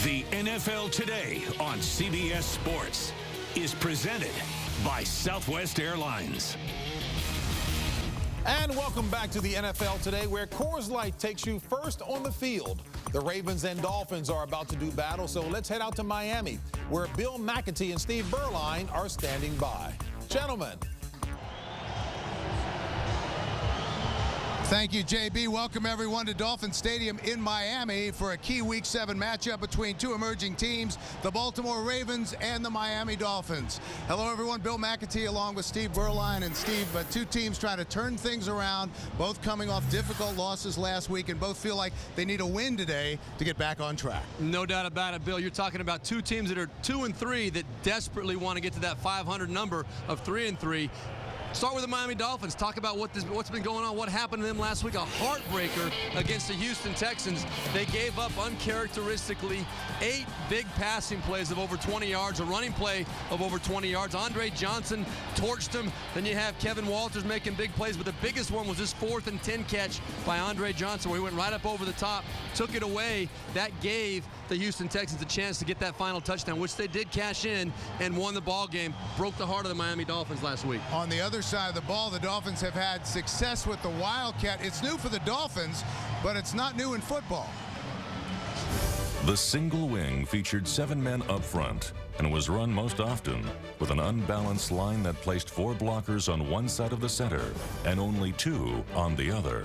The NFL Today on CBS Sports is presented by Southwest Airlines. And welcome back to the NFL Today, where Coors Light takes you first on the field. The Ravens and Dolphins are about to do battle, so let's head out to Miami, where Bill McAtee and Steve Berline are standing by. Gentlemen. Thank you, JB. Welcome, everyone, to Dolphin Stadium in Miami for a key Week 7 matchup between two emerging teams, the Baltimore Ravens and the Miami Dolphins. Hello, everyone. Bill McAtee along with Steve Berline. And Steve, two teams trying to turn things around, both coming off difficult losses last week, and both feel like they need a win today to get back on track. No doubt about it, Bill. You're talking about two teams that are 2-3 that desperately want to get to that 500 number of 3-3. Start with the Miami Dolphins. Talk about what's been going on, what happened to them last week. A heartbreaker against the Houston Texans. They gave up uncharacteristically 8 big passing plays of over 20 yards, a running play of over 20 yards. Andre Johnson torched them. Then you have Kevin Walters making big plays, but the biggest one was this 4th and 10 catch by Andre Johnson, where he went right up over the top, took it away. That gave the Houston Texans a chance to get that final touchdown, which they did cash in and won the ball game. Broke the heart of the Miami Dolphins last week. On the other side of the ball, the Dolphins have had success with the Wildcat. It's new for the Dolphins, but it's not new in football. The single wing featured 7 men up front and was run most often with an unbalanced line that placed 4 blockers on one side of the center and only 2 on the other.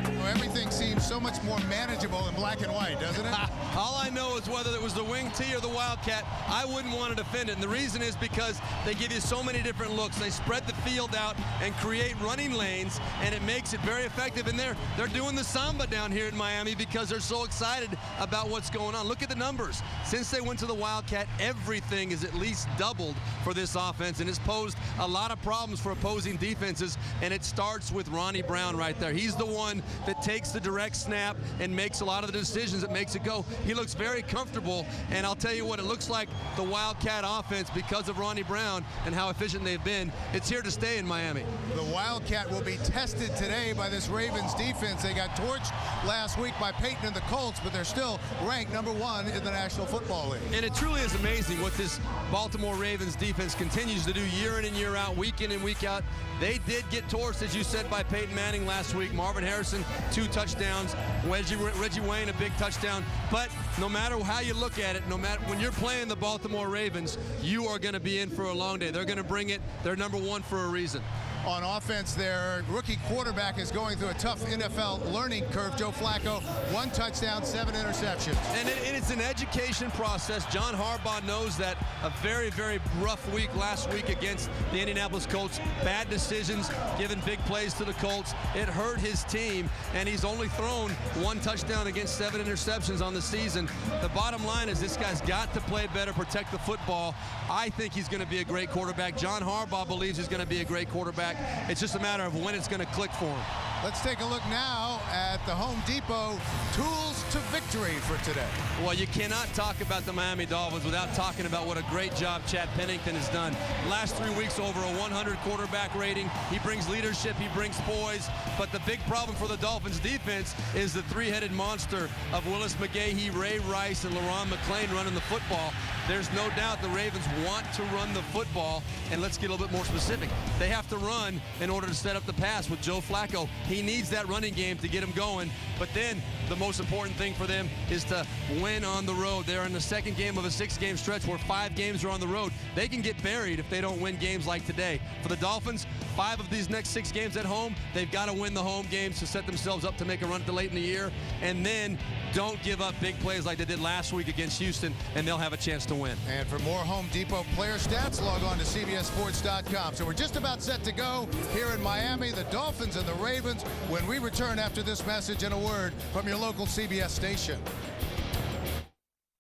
Well, everything seems so much more manageable in black and white, doesn't it? All I know is whether it was the wing tee or the Wildcat, I wouldn't want to defend it. And the reason is because they give you so many different looks. They spread the field out and create running lanes, and it makes it very effective. And they're doing the samba down here in Miami because they're so excited about what's going on. Look at the numbers. Since they went to the Wildcat, everything is at least doubled for this offense, and it's posed a lot of problems for opposing defenses. And it starts with Ronnie Brown right there. He's the one that takes the direct snap and makes a lot of the decisions that makes it go. He looks very comfortable, and I'll tell you what, it looks like the Wildcat offense, because of Ronnie Brown and how efficient they've been, it's here to stay in Miami. The Wildcat will be tested today by this Ravens defense. They got torched last week by Peyton and the Colts, but they're still ranked #1 in the National Football League. And it truly is amazing what this Baltimore Ravens defense continues to do year in and year out, week in and week out. They did get torched, as you said, by Peyton Manning last week. Marvin Harrison, 2 touchdowns. Reggie Wayne, a big touchdown. But no matter how you look at it, no matter when you're playing the Baltimore Ravens, you are going to be in for a long day. They're going to bring it. They're #1 for a reason. On offense, their rookie quarterback is going through a tough NFL learning curve. Joe Flacco, 1 touchdown, 7 interceptions. And it's an education process. John Harbaugh knows that. A very, very rough week last week against the Indianapolis Colts. Bad decisions, giving big plays to the Colts. It hurt his team, and he's only thrown 1 touchdown against 7 interceptions on the season. The bottom line is this guy's got to play better, protect the football. I think he's going to be a great quarterback. John Harbaugh believes he's going to be a great quarterback. It's just a matter of when it's going to click for him. Let's take a look now at the Home Depot tools to victory for today. Well, you cannot talk about the Miami Dolphins without talking about what a great job Chad Pennington has done. Last 3 weeks, over a 100 quarterback rating. He brings leadership, he brings poise. But the big problem for the Dolphins defense is the 3-headed monster of Willis McGahee, Ray Rice, and LaRon McClain running the football. There's no doubt the Ravens want to run the football, and let's get a little bit more specific. They have to run in order to set up the pass with Joe Flacco. He needs that running game to get him going, but then the most important thing for them is to win on the road. They're in the 2nd game of a 6-game stretch where 5 games are on the road. They can get buried if they don't win games like today. For the Dolphins, 5 of these next 6 games at home, they've got to win the home games to set themselves up to make a run to late in the year, and then don't give up big plays like they did last week against Houston, and they'll have a chance to win. And for more Home Depot player stats, log on to CBSSports.com. So we're just about set to go here in Miami, the Dolphins and the Ravens, when we return after this message and a word from your local CBS station.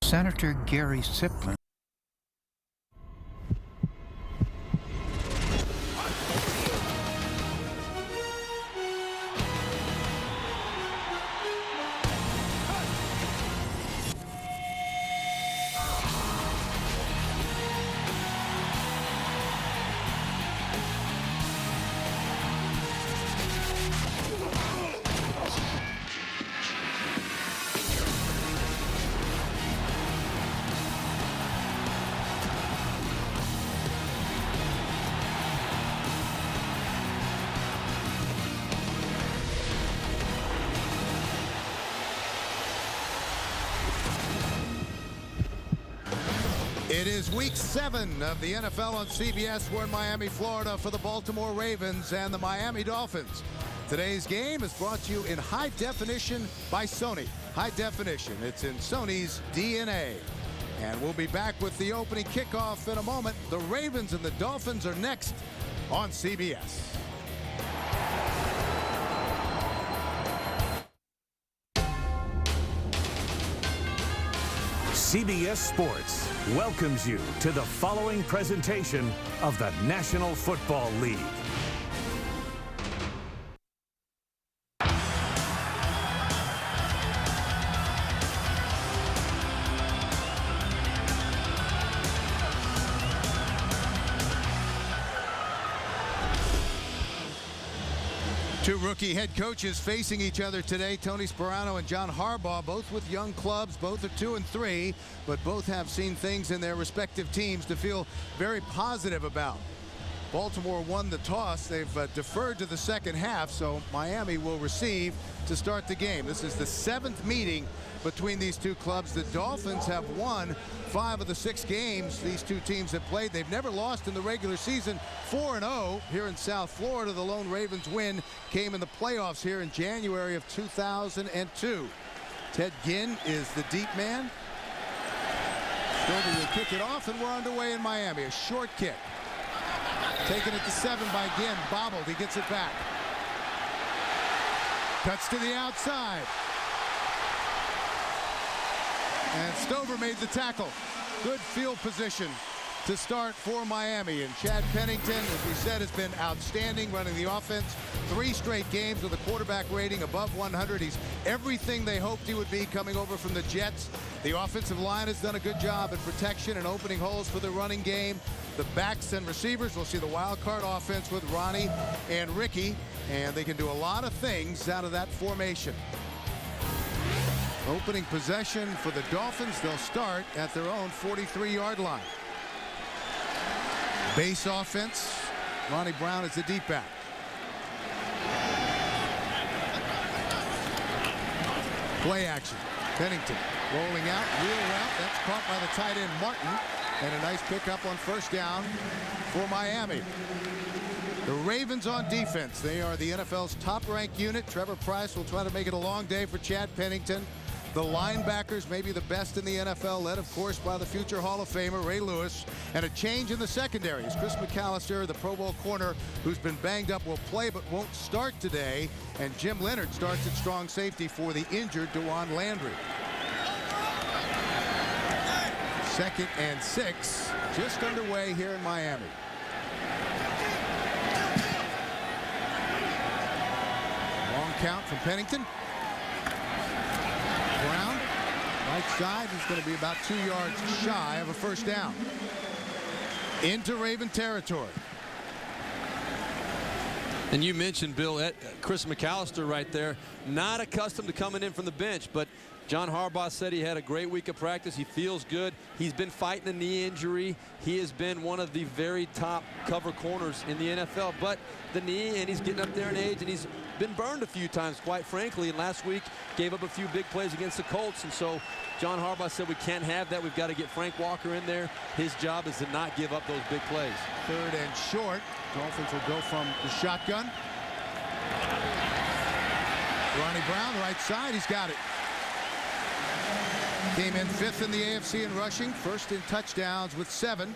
Senator Gary Siplin. It is week 7 of the NFL on CBS. We're in Miami, Florida for the Baltimore Ravens and the Miami Dolphins. Today's game is brought to you in high definition by Sony. High definition, it's in Sony's DNA. And we'll be back with the opening kickoff in a moment. The Ravens and the Dolphins are next on CBS. CBS Sports welcomes you to the following presentation of the National Football League. Two rookie head coaches facing each other today. Tony Sparano and John Harbaugh, both with young clubs. Both are 2-3, but both have seen things in their respective teams to feel very positive about. Baltimore won the toss. They've deferred to the second half, so Miami will receive to start the game. This is the 7th meeting between these two clubs. The Dolphins have won 5 of the 6 games these two teams have played. They've never lost in the regular season. 4-0 here in South Florida. The lone Ravens win came in the playoffs here in January of 2002. Ted Ginn is the deep man. Stover will kick it off, and we're underway in Miami. A short kick. Taken at the 7 by Ginn. Bobbled. He gets it back. Cuts to the outside. And Stover made the tackle. Good field position to start for Miami. And Chad Pennington, as we said, has been outstanding running the offense. 3 straight games with a quarterback rating above 100. He's everything they hoped he would be coming over from the Jets. The offensive line has done a good job in protection and opening holes for the running game. The backs and receivers, we'll see the wild card offense with Ronnie and Ricky. And they can do a lot of things out of that formation. Opening possession for the Dolphins. They'll start at their own 43-yard line. Base offense. Ronnie Brown is the deep back. Play action. Pennington rolling out, wheel route. That's caught by the tight end Martin. And a nice pickup on first down for Miami. The Ravens on defense. They are the NFL's top-ranked unit. Trevor Price will try to make it a long day for Chad Pennington. The linebackers may be the best in the NFL, led, of course, by the future Hall of Famer Ray Lewis. And a change in the secondary as Chris McAllister, the Pro Bowl corner, who's been banged up, will play but won't start today. And Jim Leonard starts at strong safety for the injured DeJuan Landry. 2nd and 6, just underway here in Miami. Long count from Pennington. Brown, right side, he's going to be about 2 yards shy of a first down. Into Raven territory. And you mentioned, Bill, Chris McAllister right there, not accustomed to coming in from the bench, but John Harbaugh said he had a great week of practice. He feels good. He's been fighting a knee injury. He has been one of the very top cover corners in the NFL. But the knee, and he's getting up there in age, and he's been burned a few times, quite frankly. And last week gave up a few big plays against the Colts. And so John Harbaugh said we can't have that. We've got to get Frank Walker in there. His job is to not give up those big plays. 3rd and short. Dolphins will go from the shotgun. Ronnie Brown, right side. He's got it. Came in 5th in the AFC in rushing, 1st in touchdowns with 7.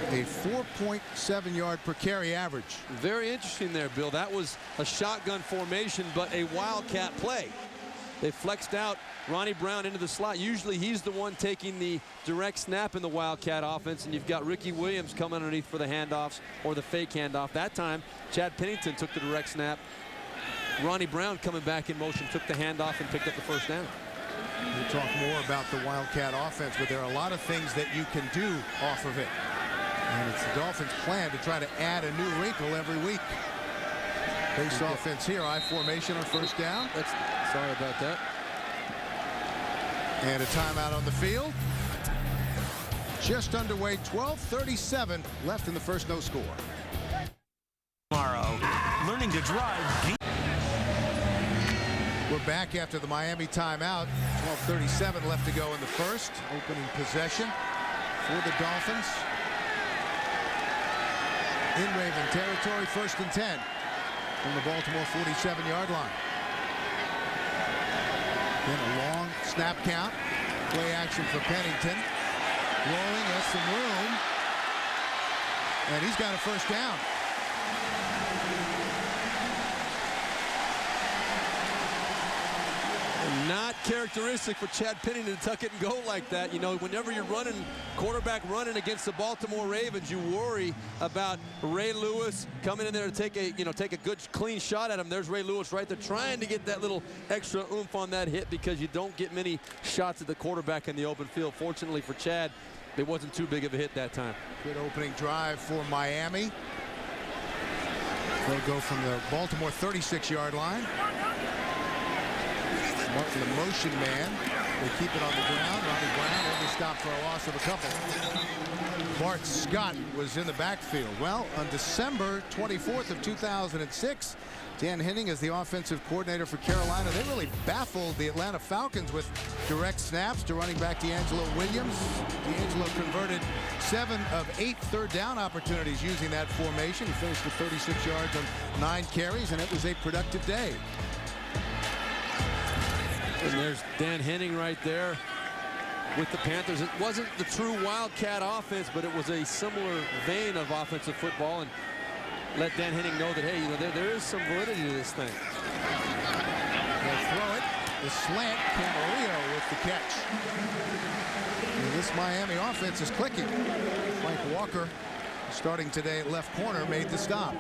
A 4.7 yard per carry average. Very interesting there, Bill. That was a shotgun formation, but a wildcat play. They flexed out Ronnie Brown into the slot. Usually he's the one taking the direct snap in the wildcat offense, and you've got Ricky Williams coming underneath for the handoffs or the fake handoff. That time, Chad Pennington took the direct snap. Ronnie Brown coming back in motion, took the handoff and picked up the first down. We'll talk more about the Wildcat offense, but there are a lot of things that you can do off of it. And it's the Dolphins' plan to try to add a new wrinkle every week. Base offense here, I formation on first down. Sorry about that. And a timeout on the field. Just underway, 12:37 left in the first, no score. Tomorrow, learning to drive. We're back after the Miami timeout. 12:37 left to go in the first. Opening possession. for the Dolphins. In Raven territory, 1st and 10 from the Baltimore 47-yard line. Then a long snap count. Play action for Pennington. Rolling, has some room. And he's got a 1st down. Not characteristic for Chad Pennington to tuck it and go like that. You know, whenever you're running, quarterback running against the Baltimore Ravens, you worry about Ray Lewis coming in there to take a good, clean shot at him. There's Ray Lewis right there trying to get that little extra oomph on that hit because you don't get many shots at the quarterback in the open field. Fortunately for Chad, it wasn't too big of a hit that time. Good opening drive for Miami. They'll go from the Baltimore 36-yard line. Martin, the motion man. They keep it on the ground. Ronnie Brown only stopped for a loss of a couple. Bart Scott was in the backfield. Well, on December 24th of 2006, Dan Henning is the offensive coordinator for Carolina. They really baffled the Atlanta Falcons with direct snaps to running back D'Angelo Williams. D'Angelo converted 7 of 8 third down opportunities using that formation. He finished with 36 yards on 9 carries, and it was a productive day. And there's Dan Henning right there with the Panthers. It wasn't the true Wildcat offense, but it was a similar vein of offensive football, and let Dan Henning know that, hey, you know, there is some validity to this thing. They'll throw it. The slant, Camarillo with the catch. And this Miami offense is clicking. Frank Walker, starting today at left corner, made the stop.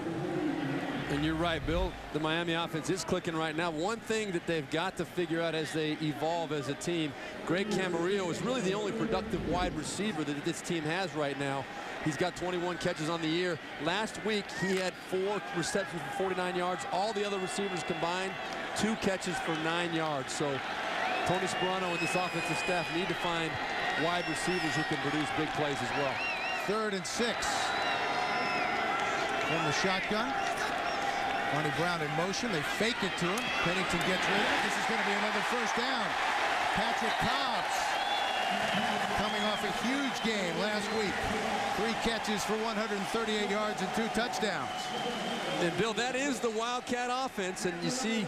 And you're right, Bill. The Miami offense is clicking right now. One thing that they've got to figure out as they evolve as a team, Greg Camarillo is really the only productive wide receiver that this team has right now. He's got 21 catches on the year. Last week, he had 4 receptions for 49 yards. All the other receivers combined, 2 catches for 9 yards. So Tony Sperano and this offensive staff need to find wide receivers who can produce big plays as well. 3rd and 6 from the shotgun. Ronnie Brown in motion. They fake it to him. Pennington gets rid of it. This is going to be another 1st down. Patrick Cobbs coming off a huge game last week. 3 catches for 138 yards and 2 touchdowns. And Bill, that is the Wildcat offense, and you see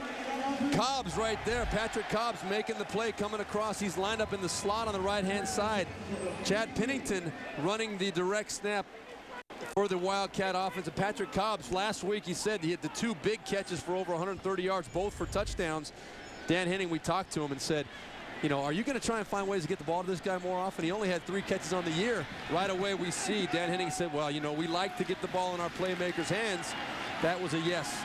Cobbs right there. Patrick Cobbs making the play, coming across. He's lined up in the slot on the right-hand side. Chad Pennington running the direct snap for the Wildcat offense. And Patrick Cobbs, last week, he said he had the 2 big catches for over 130 yards, both for touchdowns. Dan Henning, we talked to him and said, you know, are you going to try and find ways to get the ball to this guy more often? He only had 3 catches on the year. Right away, we see Dan Henning said, well, you know, we like to get the ball in our playmakers' hands. That was a yes.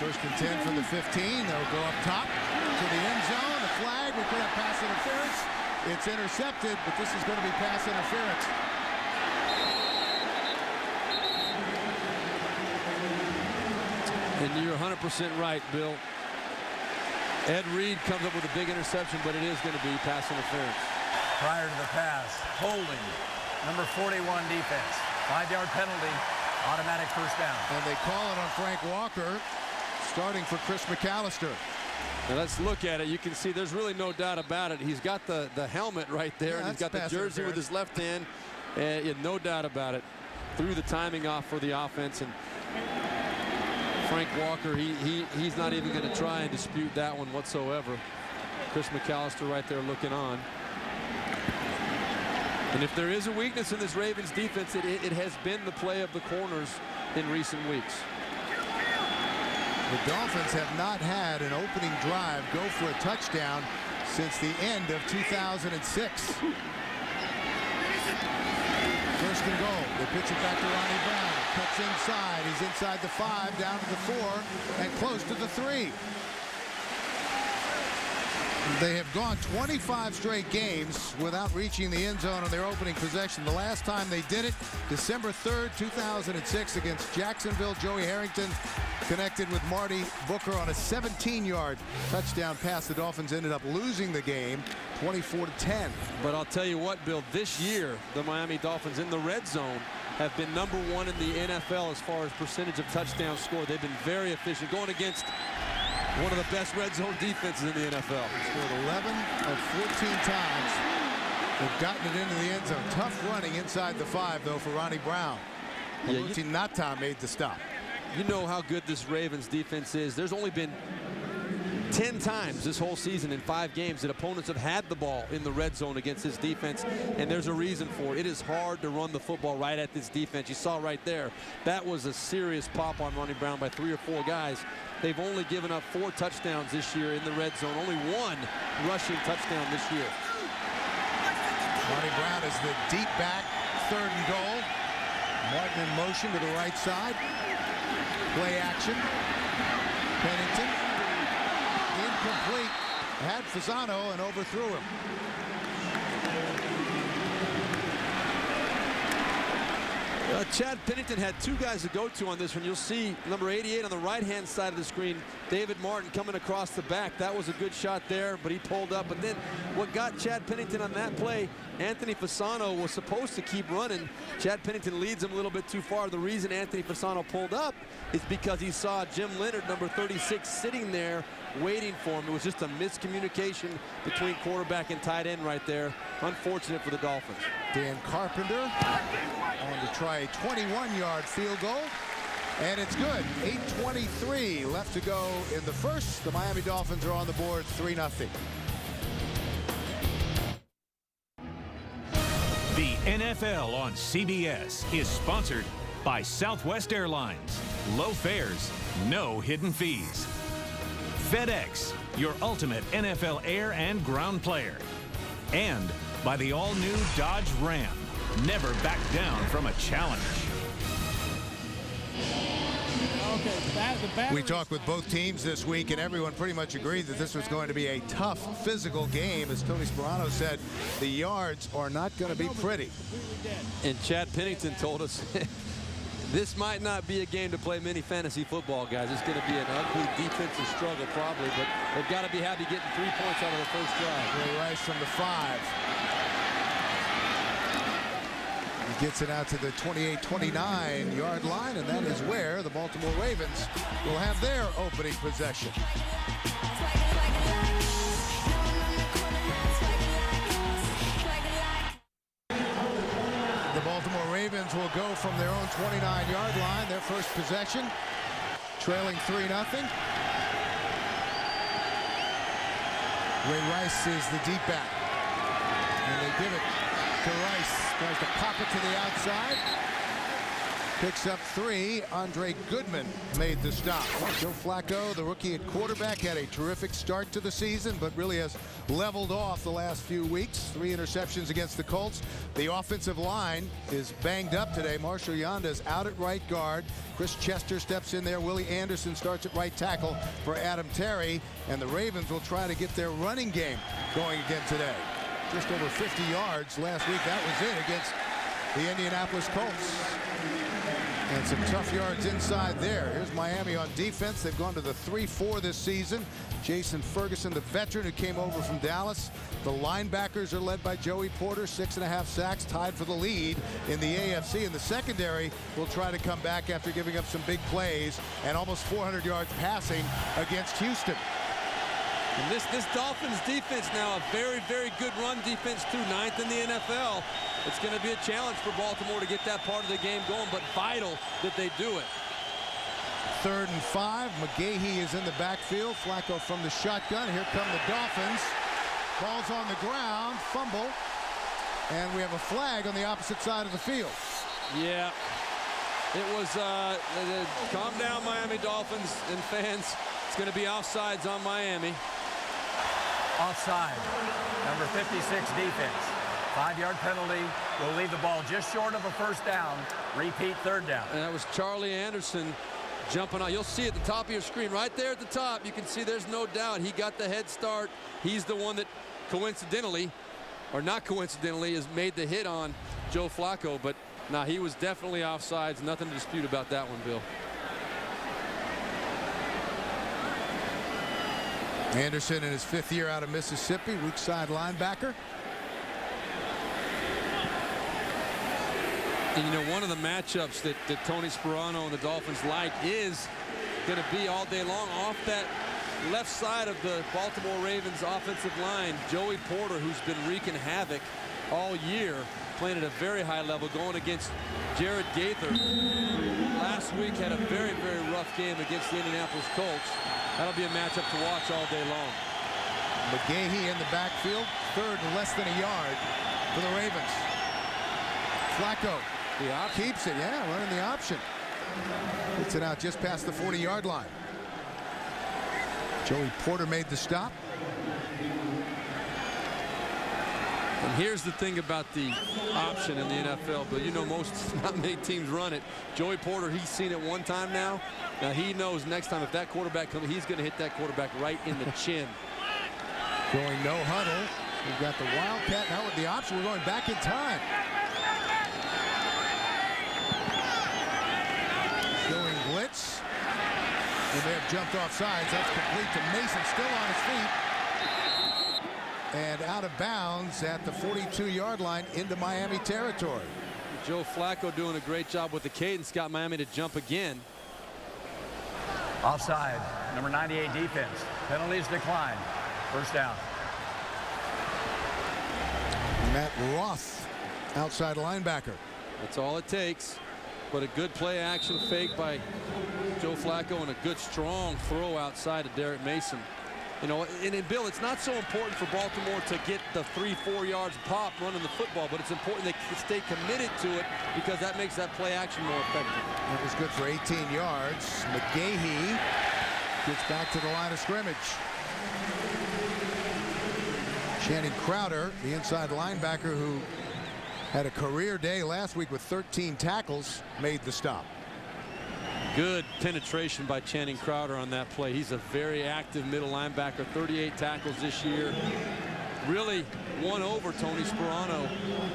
1st and 10 from the 15. They'll go up top to the end zone. The flag, we could have pass interference. It's intercepted, but this is going to be pass interference. And you're 100% right, Bill. Ed Reed comes up with a big interception, but it is going to be pass interference. Prior to the pass, holding, number 41 defense. 5-yard penalty, automatic 1st down. And they call it on Frank Walker, starting for Chris McAllister. Now let's look at it. You can see there's really no doubt about it. He's got the helmet right there, and he's got the jersey with his left hand. No doubt about it. Threw the timing off for the offense, and Frank Walker, he's not even going to try and dispute that one whatsoever. Chris McAllister right there looking on. And if there is a weakness in this Ravens defense, it has been the play of the corners in recent weeks. The Dolphins have not had an opening drive go for a touchdown since the end of 2006. 1st and goal. They pitch it back to Ronnie Brown. Cuts inside. He's inside the 5, down to the 4, and close to the 3. They have gone 25 straight games without reaching the end zone on their opening possession. The last time they did it, December 3rd, 2006 against Jacksonville. Joey Harrington connected with Marty Booker on a 17-yard touchdown pass. The Dolphins ended up losing the game 24-10. But I'll tell you what, Bill, this year the Miami Dolphins in the red zone have been number 1 in the NFL as far as percentage of touchdowns scored. They've been very efficient, going against one of the best red zone defenses in the NFL. Scored 11 of 14 times They've gotten it into the end zone. Tough running inside the 5, though, for Ronnie Brown. Yeah, Nata made the stop. You know how good this Ravens defense is. There's only been 10 times this whole season in 5 games that opponents have had the ball in the red zone against this defense, and there's a reason for it. It is hard to run the football right at this defense. You saw right there, that was a serious pop on Ronnie Brown by 3 or 4 guys. They've only given up 4 touchdowns this year in the red zone, only 1 rushing touchdown this year. Ronnie Brown is the deep back, 3rd and goal. Martin in motion to the right side. Play action. Pennington. Incomplete. Had Fasano and overthrew him. Chad Pennington had 2 guys to go to on this one. You'll see number 88 on the right-hand side of the screen, David Martin coming across the back. That was a good shot there, but he pulled up. But then what got Chad Pennington on that play, Anthony Fasano was supposed to keep running. Chad Pennington leads him a little bit too far. The reason Anthony Fasano pulled up is because he saw Jim Leonard, number 36, sitting there waiting for him. It was just a miscommunication between quarterback and tight end right there. Unfortunate for the Dolphins. Dan Carpenter on to try a 21-yard field goal. And it's good. 8:23 left to go in the first. The Miami Dolphins are on the board 3-0. The NFL on CBS is sponsored by Southwest Airlines. Low fares, no hidden fees. FedEx, your ultimate NFL air and ground player. And by the all-new Dodge Ram. Never back down from a challenge. We talked with both teams this week, and everyone pretty much agreed that this was going to be a tough physical game. As Tony Sperano said, the yards are not going to be pretty. And Chad Pennington told us this might not be a game to play mini fantasy football, guys. It's going to be an ugly defensive struggle probably, but they've got to be happy getting 3 points out of the first drive. Ray Rice from the 5. He gets it out to the 28-29 yard line, and that is where the Baltimore Ravens will have their opening possession. The Baltimore Ravens will go from their own 29-yard line, their first possession, trailing 3-0. Ray Rice is the deep back, and they give it to Rice. Tries to pop it to the outside. Picks up 3. Andre Goodman made the stop. Joe Flacco, the rookie at quarterback, had a terrific start to the season, but really has leveled off the last few weeks. 3 interceptions against the Colts. The offensive line is banged up today. Marshall Yanda is out at right guard. Chris Chester steps in there. Willie Anderson starts at right tackle for Adam Terry. And the Ravens will try to get their running game going again today. Just over 50 yards last week. That was it against the Indianapolis Colts. And some tough yards inside there. Here's Miami on defense. They've gone to the 3-4 this season. Jason Ferguson, the veteran who came over from Dallas. The linebackers are led by Joey Porter, 6.5 sacks, tied for the lead in the AFC. And the secondary will try to come back after giving up some big plays and almost 400 yards passing against Houston. And this Dolphins defense now, a very, very good run defense too, 9th in the NFL. It's going to be a challenge for Baltimore to get that part of the game going, but vital that they do it. 3rd and 5. McGahee is in the backfield. Flacco from the shotgun. Here come the Dolphins. Ball's on the ground. Fumble. And we have a flag on the opposite side of the field. Yeah. It was, calm down, Miami Dolphins and fans. It's going to be offsides on Miami. Offside. Number 56 defense. 5-yard penalty will leave the ball just short of a first down. Repeat 3rd down. And that was Charlie Anderson jumping out. You'll see at the top of your screen right there at the top. You can see there's no doubt he got the head start. He's the one that coincidentally, or not coincidentally, has made the hit on Joe Flacco. But now he was definitely offsides. Nothing to dispute about that one, Bill. Anderson in his 5th year out of Mississippi, weak side linebacker. And you know, one of the matchups that Tony Sperano and the Dolphins like is going to be all day long off that left side of the Baltimore Ravens offensive line. Joey Porter, who's been wreaking havoc all year, playing at a very high level, going against Jared Gaither. Last week had a very, very rough game against the Indianapolis Colts. That'll be a matchup to watch all day long. McGahee in the backfield, third and less than a yard for the Ravens. Flacco keeps it, running the option. Gets it out just past the 40-yard line. Joey Porter made the stop. And here's the thing about the option in the NFL, but you know not many teams run it. Joey Porter, he's seen it one time now. Now he knows next time if that quarterback comes, he's going to hit that quarterback right in the chin. Going no huddle. We've got the Wildcat now with the option. We're going back in time. Showing blitz. And they have jumped off sides. That's complete to Mason, still on his feet. And out of bounds at the 42-yard line into Miami territory. Joe Flacco doing a great job with the cadence, got Miami to jump again. Offside, number 98 defense. Penalties decline. First down. Matt Roth, outside linebacker. That's all it takes. But a good play action fake by Joe Flacco and a good strong throw outside of Derek Mason. You know, and Bill, it's not so important for Baltimore to get the 3-4 yards pop running the football, but it's important they stay committed to it because that makes that play action more effective. That was good for 18 yards. McGahee gets back to the line of scrimmage. Channing Crowder, the inside linebacker who had a career day last week with 13 tackles, made the stop. Good penetration by Channing Crowder on that play. He's a very active middle linebacker, 38 tackles this year. Really won over Tony Sperano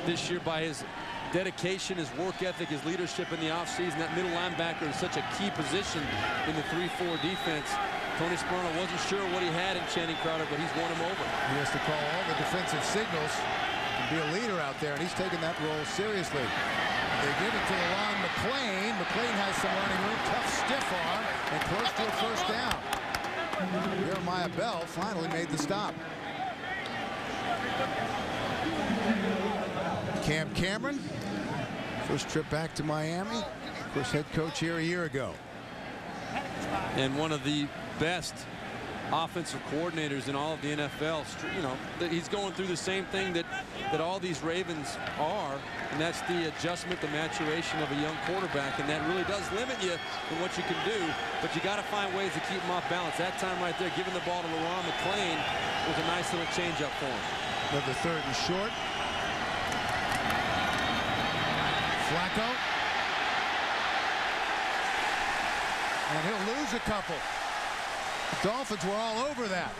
this year by his dedication, his work ethic, his leadership in the offseason. That middle linebacker is such a key position in the 3-4 defense. Tony Sperano wasn't sure what he had in Channing Crowder, but he's won him over. He has to call all the defensive signals and be a leader out there, and he's taking that role seriously. They give it to Ron McClain. McClain has some running room, tough stiff arm, and close to a first down. Jeremiah Bell finally made the stop. Cam Cameron, first trip back to Miami. Of course, head coach here a year ago. And one of the best offensive coordinators in all of the NFL. You know, he's going through the same thing that all these Ravens are, and that's the adjustment, the maturation of a young quarterback, and that really does limit you in what you can do, but you got to find ways to keep him off balance. That time right there, giving the ball to Ron McClain was a nice little change-up for him. Another third and short. Flacco. And he'll lose a couple. Dolphins were all over that.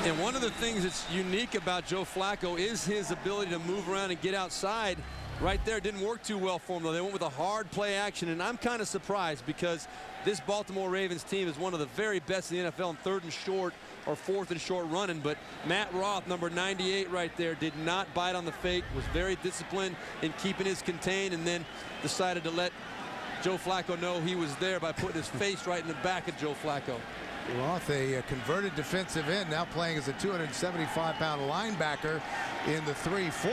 And one of the things that's unique about Joe Flacco is his ability to move around and get outside. Right there didn't work too well for him, though. They went with a hard play action, and I'm kind of surprised because this Baltimore Ravens team is one of the very best in the NFL in third and short or fourth and short running, but Matt Roth, number 98 right there, did not bite on the fake, was very disciplined in keeping his contained, and then decided to let Joe Flacco know he was there by putting his face right in the back of Joe Flacco. Roth, a converted defensive end, now playing as a 275-pound linebacker in the 3-4,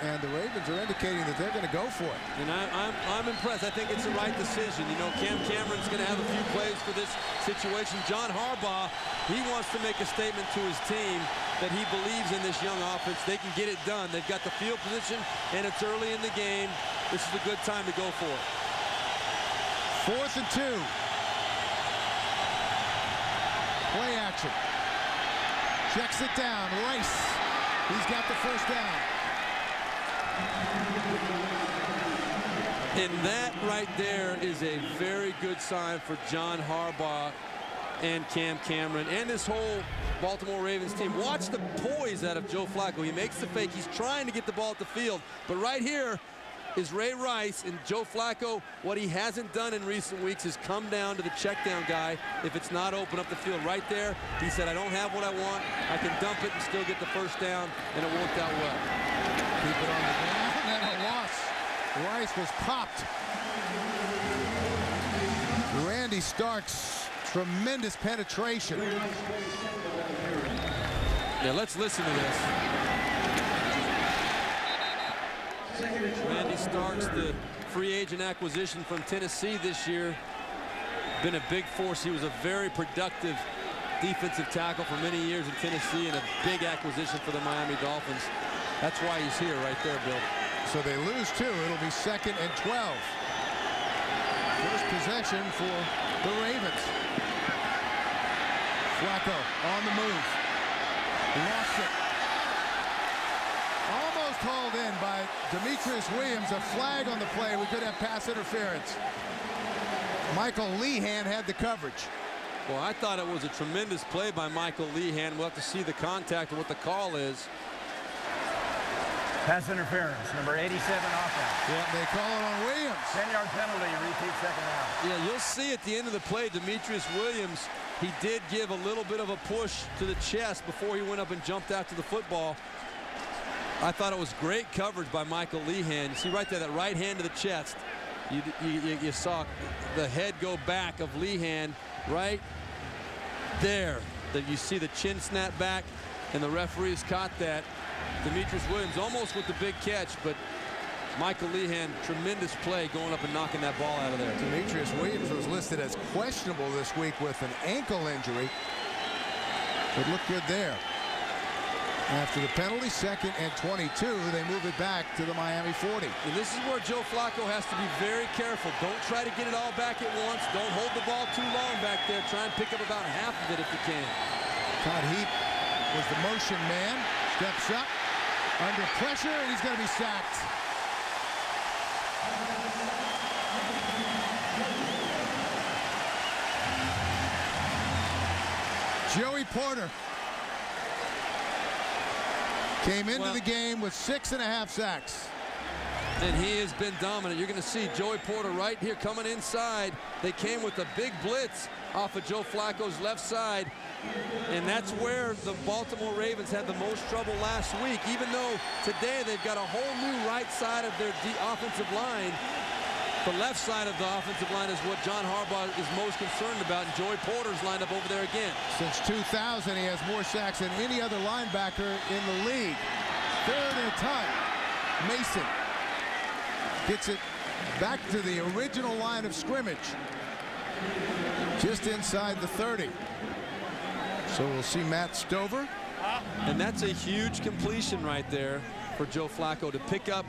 and the Ravens are indicating that they're going to go for it. And I'm impressed. I think it's the right decision. You know, Cam Cameron's going to have a few plays for this situation. John Harbaugh, he wants to make a statement to his team that he believes in this young offense. They can get it done. They've got the field position, and it's early in the game. This is a good time to go for it. 4th and 2. Play action. Checks it down. Rice. He's got the first down. And that right there is a very good sign for John Harbaugh and Cam Cameron and this whole Baltimore Ravens team. Watch the poise out of Joe Flacco. He makes the fake. He's trying to get the ball at the field. But right here is Ray Rice, and Joe Flacco, what he hasn't done in recent weeks is come down to the check down guy if it's not open up the field. Right there, he said, I don't have what I want. I can dump it and still get the first down, and it worked out well. Keep it on the ground, and a loss. Rice was popped. Randy Starks, tremendous penetration. Yeah, let's listen to this. Randy Starks, the free agent acquisition from Tennessee this year, been a big force. He was a very productive defensive tackle for many years in Tennessee and a big acquisition for the Miami Dolphins. That's why he's here right there, Bill. So they lose 2. It'll be 2nd and 12. First possession for the Ravens. Flacco on the move. Lost it. Almost hauled in by Demetrius Williams. A flag on the play. We could have pass interference. Michael Lehan had the coverage. Well, I thought it was a tremendous play by Michael Lehan. We'll have to see the contact and what the call is. Pass interference, number 87 offense. Yeah, they call it on Williams. 10-yard penalty, repeat second down. Yeah, you'll see at the end of the play, Demetrius Williams, he did give a little bit of a push to the chest before he went up and jumped after the football. I thought it was great coverage by Michael Lehan. You see right there, that right hand to the chest. You saw the head go back of Lehan right there. That you see the chin snap back, and the referees caught that. Demetrius Williams almost with the big catch, but Michael Lehan, tremendous play going up and knocking that ball out of there. Demetrius Williams was listed as questionable this week with an ankle injury. It looked good there. After the penalty, 2nd and 22, they move it back to the Miami 40. And this is where Joe Flacco has to be very careful. Don't try to get it all back at once. Don't hold the ball too long back there. Try and pick up about half of it if you can. Todd Heap was the motion man. Steps up under pressure, and he's going to be sacked. Joey Porter came into the game with 6.5 sacks. And he has been dominant. You're going to see Joey Porter right here coming inside. They came with a big blitz off of Joe Flacco's left side. And that's where the Baltimore Ravens had the most trouble last week. Even though today they've got a whole new right side of their offensive line, the left side of the offensive line is what John Harbaugh is most concerned about. And Joey Porter's lined up over there again. Since 2000, he has more sacks than any other linebacker in the league. 3rd and a ton. Mason gets it back to the original line of scrimmage. Just inside the 30. So we'll see Matt Stover. And that's a huge completion right there for Joe Flacco to pick up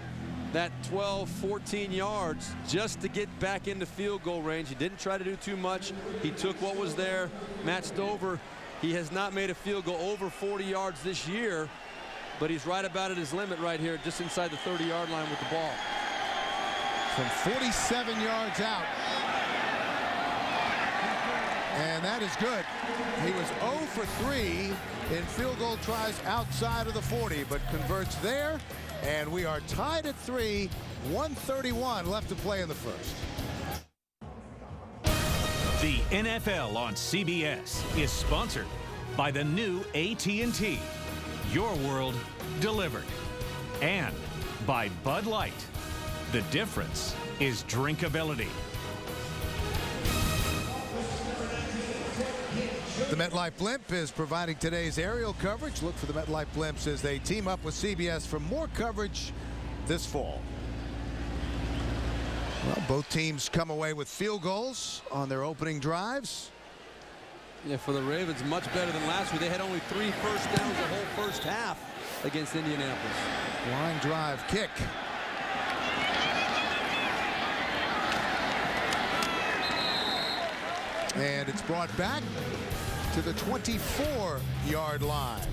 that 12, 14 yards just to get back into field goal range. He didn't try to do too much. He took what was there. Matt Stover, he has not made a field goal over 40 yards this year, but he's right about at his limit right here, just inside the 30-yard line with the ball. From 47 yards out. And that is good. He was 0 for 3 in field goal tries outside of the 40, but converts there. And we are tied at 3, 1:31 left to play in the first. The NFL on CBS is sponsored by the new AT&T. Your world delivered. And by Bud Light. The difference is drinkability. The MetLife Blimp is providing today's aerial coverage. Look for the MetLife Blimps as they team up with CBS for more coverage this fall. Well, both teams come away with field goals on their opening drives. Yeah, for the Ravens, much better than last week. They had only 3 first downs the whole first half against Indianapolis. Line drive kick. And it's brought back to the 24-yard line.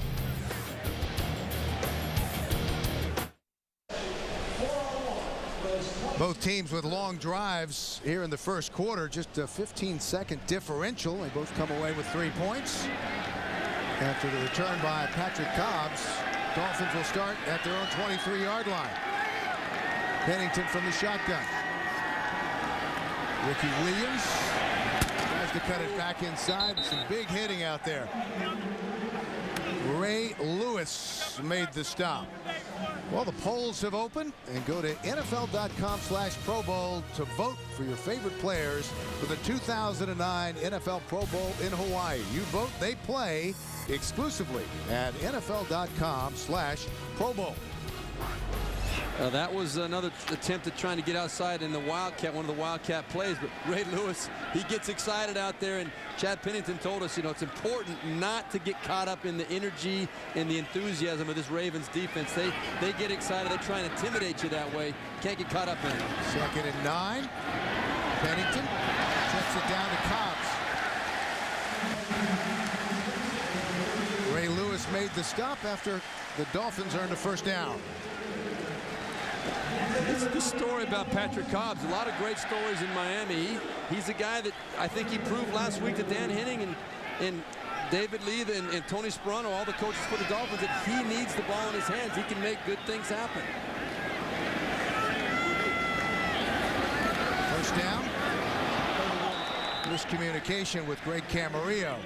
Both teams with long drives here in the first quarter. Just a 15-second differential. They both come away with 3 points. After the return by Patrick Cobbs, Dolphins will start at their own 23-yard line. Pennington from the shotgun. Ricky Williams tries to cut it back inside. Some big hitting out there. Ray Lewis made the stop. Well, the polls have opened, and go to NFL.com/Pro Bowl to vote for your favorite players for the 2009 NFL Pro Bowl in Hawaii. You vote, they play. exclusively at NFL.com/Pro Bowl. That was another attempt at trying to get outside in the Wildcat, one of the Wildcat plays. But Ray Lewis, he gets excited out there. And Chad Pennington told us, you know, it's important not to get caught up in the energy and the enthusiasm of this Ravens defense. They get excited. They try and intimidate you that way. Can't get caught up in it. 2nd and 9. Pennington checks it down to Cobbs. Ray Lewis made the stop after the Dolphins earned a first down. This story about Patrick Cobbs, a lot of great stories in Miami. He's a guy that I think he proved last week to Dan Henning and David Lee and Tony Sperano, all the coaches for the Dolphins, that he needs the ball in his hands. He can make good things happen. First down. Miscommunication with Greg Camarillo.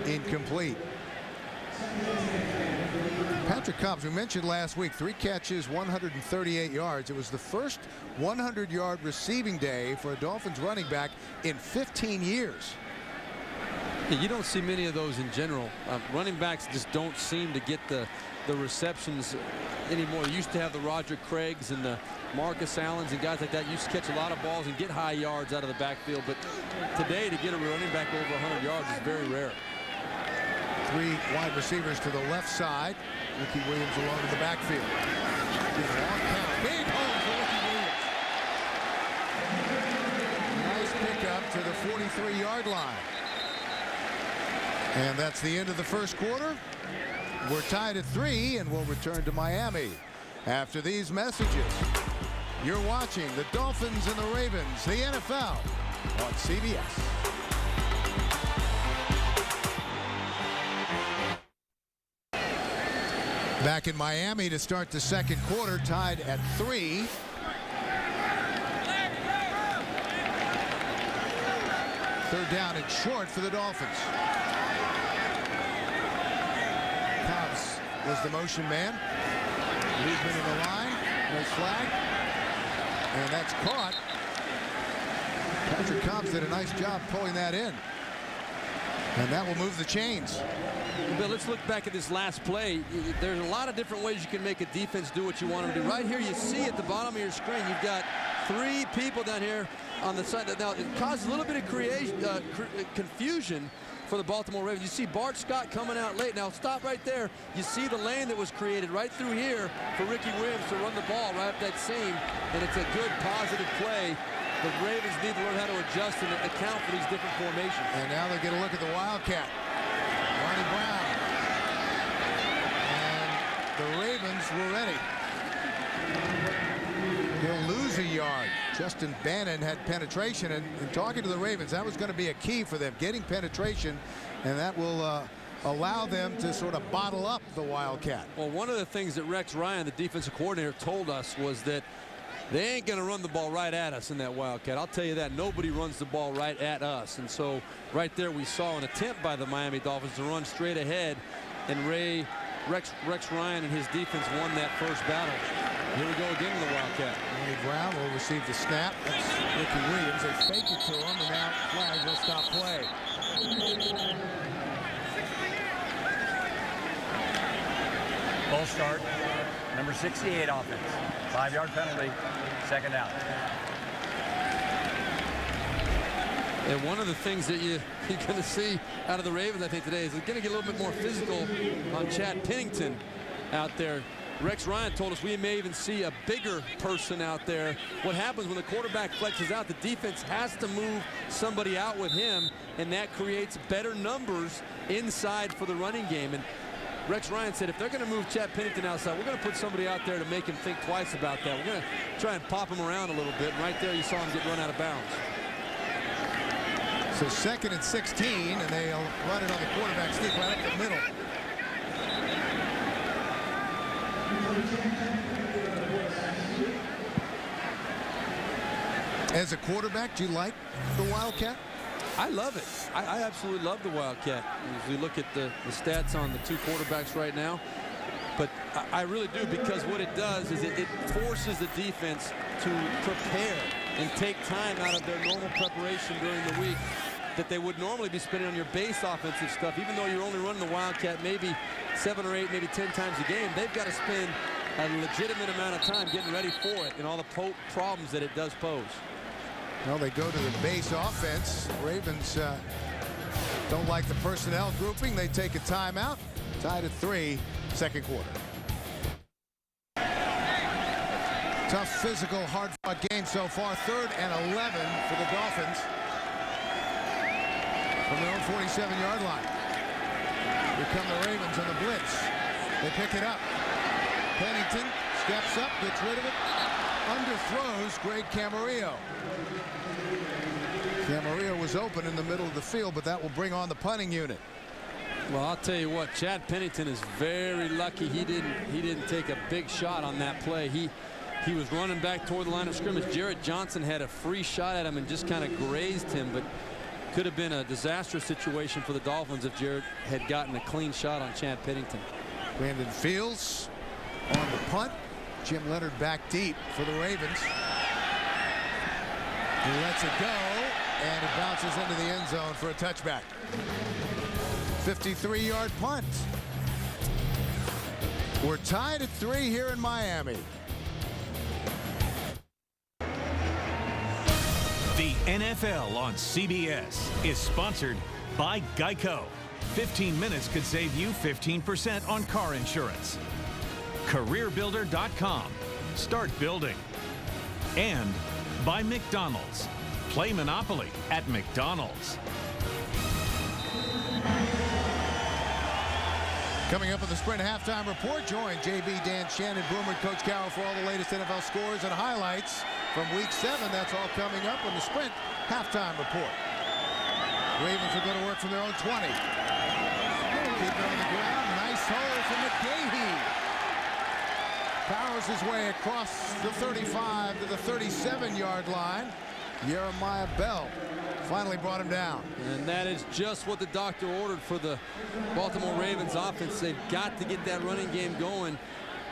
Incomplete. Patrick Cobbs, we mentioned last week, 3 catches, 138 yards. It was the first 100-yard receiving day for a Dolphins running back in 15 years. Yeah, you don't see many of those in general. Running backs just don't seem to get the receptions anymore. You used to have the Roger Craigs and the Marcus Allens and guys like that used to catch a lot of balls and get high yards out of the backfield. But today, to get a running back over 100 yards is very rare. 3 wide receivers to the left side. Ricky Williams alone in the backfield. Big hole for Ricky Williams. Nice pickup to the 43-yard line. And that's the end of the first quarter. We're tied at 3, and we'll return to Miami after these messages. You're watching the Dolphins and the Ravens, the NFL on CBS. Back in Miami to start the second quarter, tied at 3. Third down and short for the Dolphins. Cobbs was the motion man. Movement in the line. No flag. And that's caught. Patrick Cobbs did a nice job pulling that in. And that will move the chains. Bill, let's look back at this last play. There's a lot of different ways you can make a defense do what you want them to do. Right here, you see at the bottom of your screen, you've got 3 people down here on the side. Now, it caused a little bit of confusion for the Baltimore Ravens. You see Bart Scott coming out late. Now, stop right there. You see the lane that was created right through here for Ricky Williams to run the ball right up that seam, and it's a good, positive play. The Ravens need to learn how to adjust and account for these different formations. And now they get a look at the Wildcat. Ronnie Brown. And the Ravens were ready. He'll lose a yard. Justin Bannon had penetration, and talking to the Ravens, that was going to be a key for them, getting penetration, and that will allow them to sort of bottle up the Wildcat. Well, one of the things that Rex Ryan, the defensive coordinator, told us was that they ain't going to run the ball right at us in that Wildcat. I'll tell you that. Nobody runs the ball right at us. And so right there we saw an attempt by the Miami Dolphins to run straight ahead. And Rex Ryan and his defense won that first battle. Here we go again in the Wildcat. Ronnie Brown will receive the snap. That's Ricky Williams. They fake it to him, and now flag will stop play. Full start. Number 68 offense. 5-yard penalty. Second down. And one of the things that you're going to see out of the Ravens, I think, today is they're going to get a little bit more physical on Chad Pennington out there. Rex Ryan told us we may even see a bigger person out there. What happens when the quarterback flexes out, the defense has to move somebody out with him, and that creates better numbers inside for the running game. And Rex Ryan said if they're going to move Chad Pennington outside, we're going to put somebody out there to make him think twice about that. We're going to try and pop him around a little bit. And right there you saw him get run out of bounds. So 2nd and 16, and they'll run it on the quarterback sneak right up the middle. As a quarterback, do you like the Wildcat? I love it. I absolutely love the Wildcat. As we look at the stats on the 2 quarterbacks right now. But I really do, because what it does is it forces the defense to prepare and take time out of their normal preparation during the week that they would normally be spending on your base offensive stuff. Even though you're only running the Wildcat maybe 7 or 8, maybe 10 times a game, they've got to spend a legitimate amount of time getting ready for it and all the problems that it does pose. Well, they go to the base offense. Ravens don't like the personnel grouping. They take a timeout. Tied at 3, second quarter. Tough, physical, hard-fought game so far. 3rd and 11 for the Dolphins from their own 47-yard line. Here come the Ravens on the blitz. They pick it up. Pennington steps up, gets rid of it. Underthrows Greg Camarillo. Camarillo was open in the middle of the field, but that will bring on the punting unit. Well, I'll tell you what, Chad Pennington is very lucky he didn't take a big shot on that play. He was running back toward the line of scrimmage. Jarrett Johnson had a free shot at him and just kind of grazed him, but could have been a disastrous situation for the Dolphins if Jarrett had gotten a clean shot on Chad Pennington. Brandon Fields on the punt. Jim Leonard back deep for the Ravens. He lets it go, and it bounces into the end zone for a touchback. 53-yard punt. We're tied at 3 here in Miami. The NFL on CBS is sponsored by Geico. 15 minutes could save you 15% on car insurance. CareerBuilder.com. Start building. And by McDonald's. Play Monopoly at McDonald's. Coming up on the Sprint halftime report, join JB, Dan Shannon, Boomer, Coach Carroll for all the latest NFL scores and highlights from Week 7. That's all coming up on the Sprint halftime report. Ravens will go to work from their own 20. Keep it on the ground. Nice hole from McGahee. Powers his way across the 35 to the 37-yard line. Jeremiah Bell finally brought him down. And that is just what the doctor ordered for the Baltimore Ravens offense. They've got to get that running game going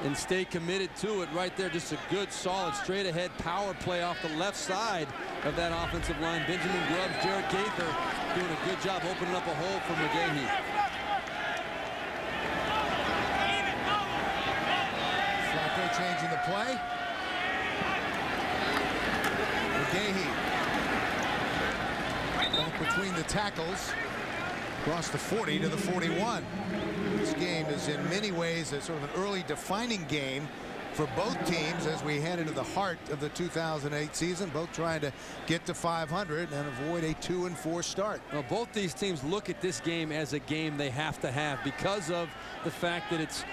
and stay committed to it right there. Just a good, solid, straight-ahead power play off the left side of that offensive line. Benjamin Grubbs, Jared Gaither doing a good job opening up a hole for McGahee. Flacco changing the play. McGahee back between the tackles, across the 40 to the 41. This game is in many ways a sort of an early defining game for both teams as we head into the heart of the 2008 season, both trying to get to 500 and avoid a 2-4 start. Well, both these teams look at this game as a game they have to have because of the fact that it's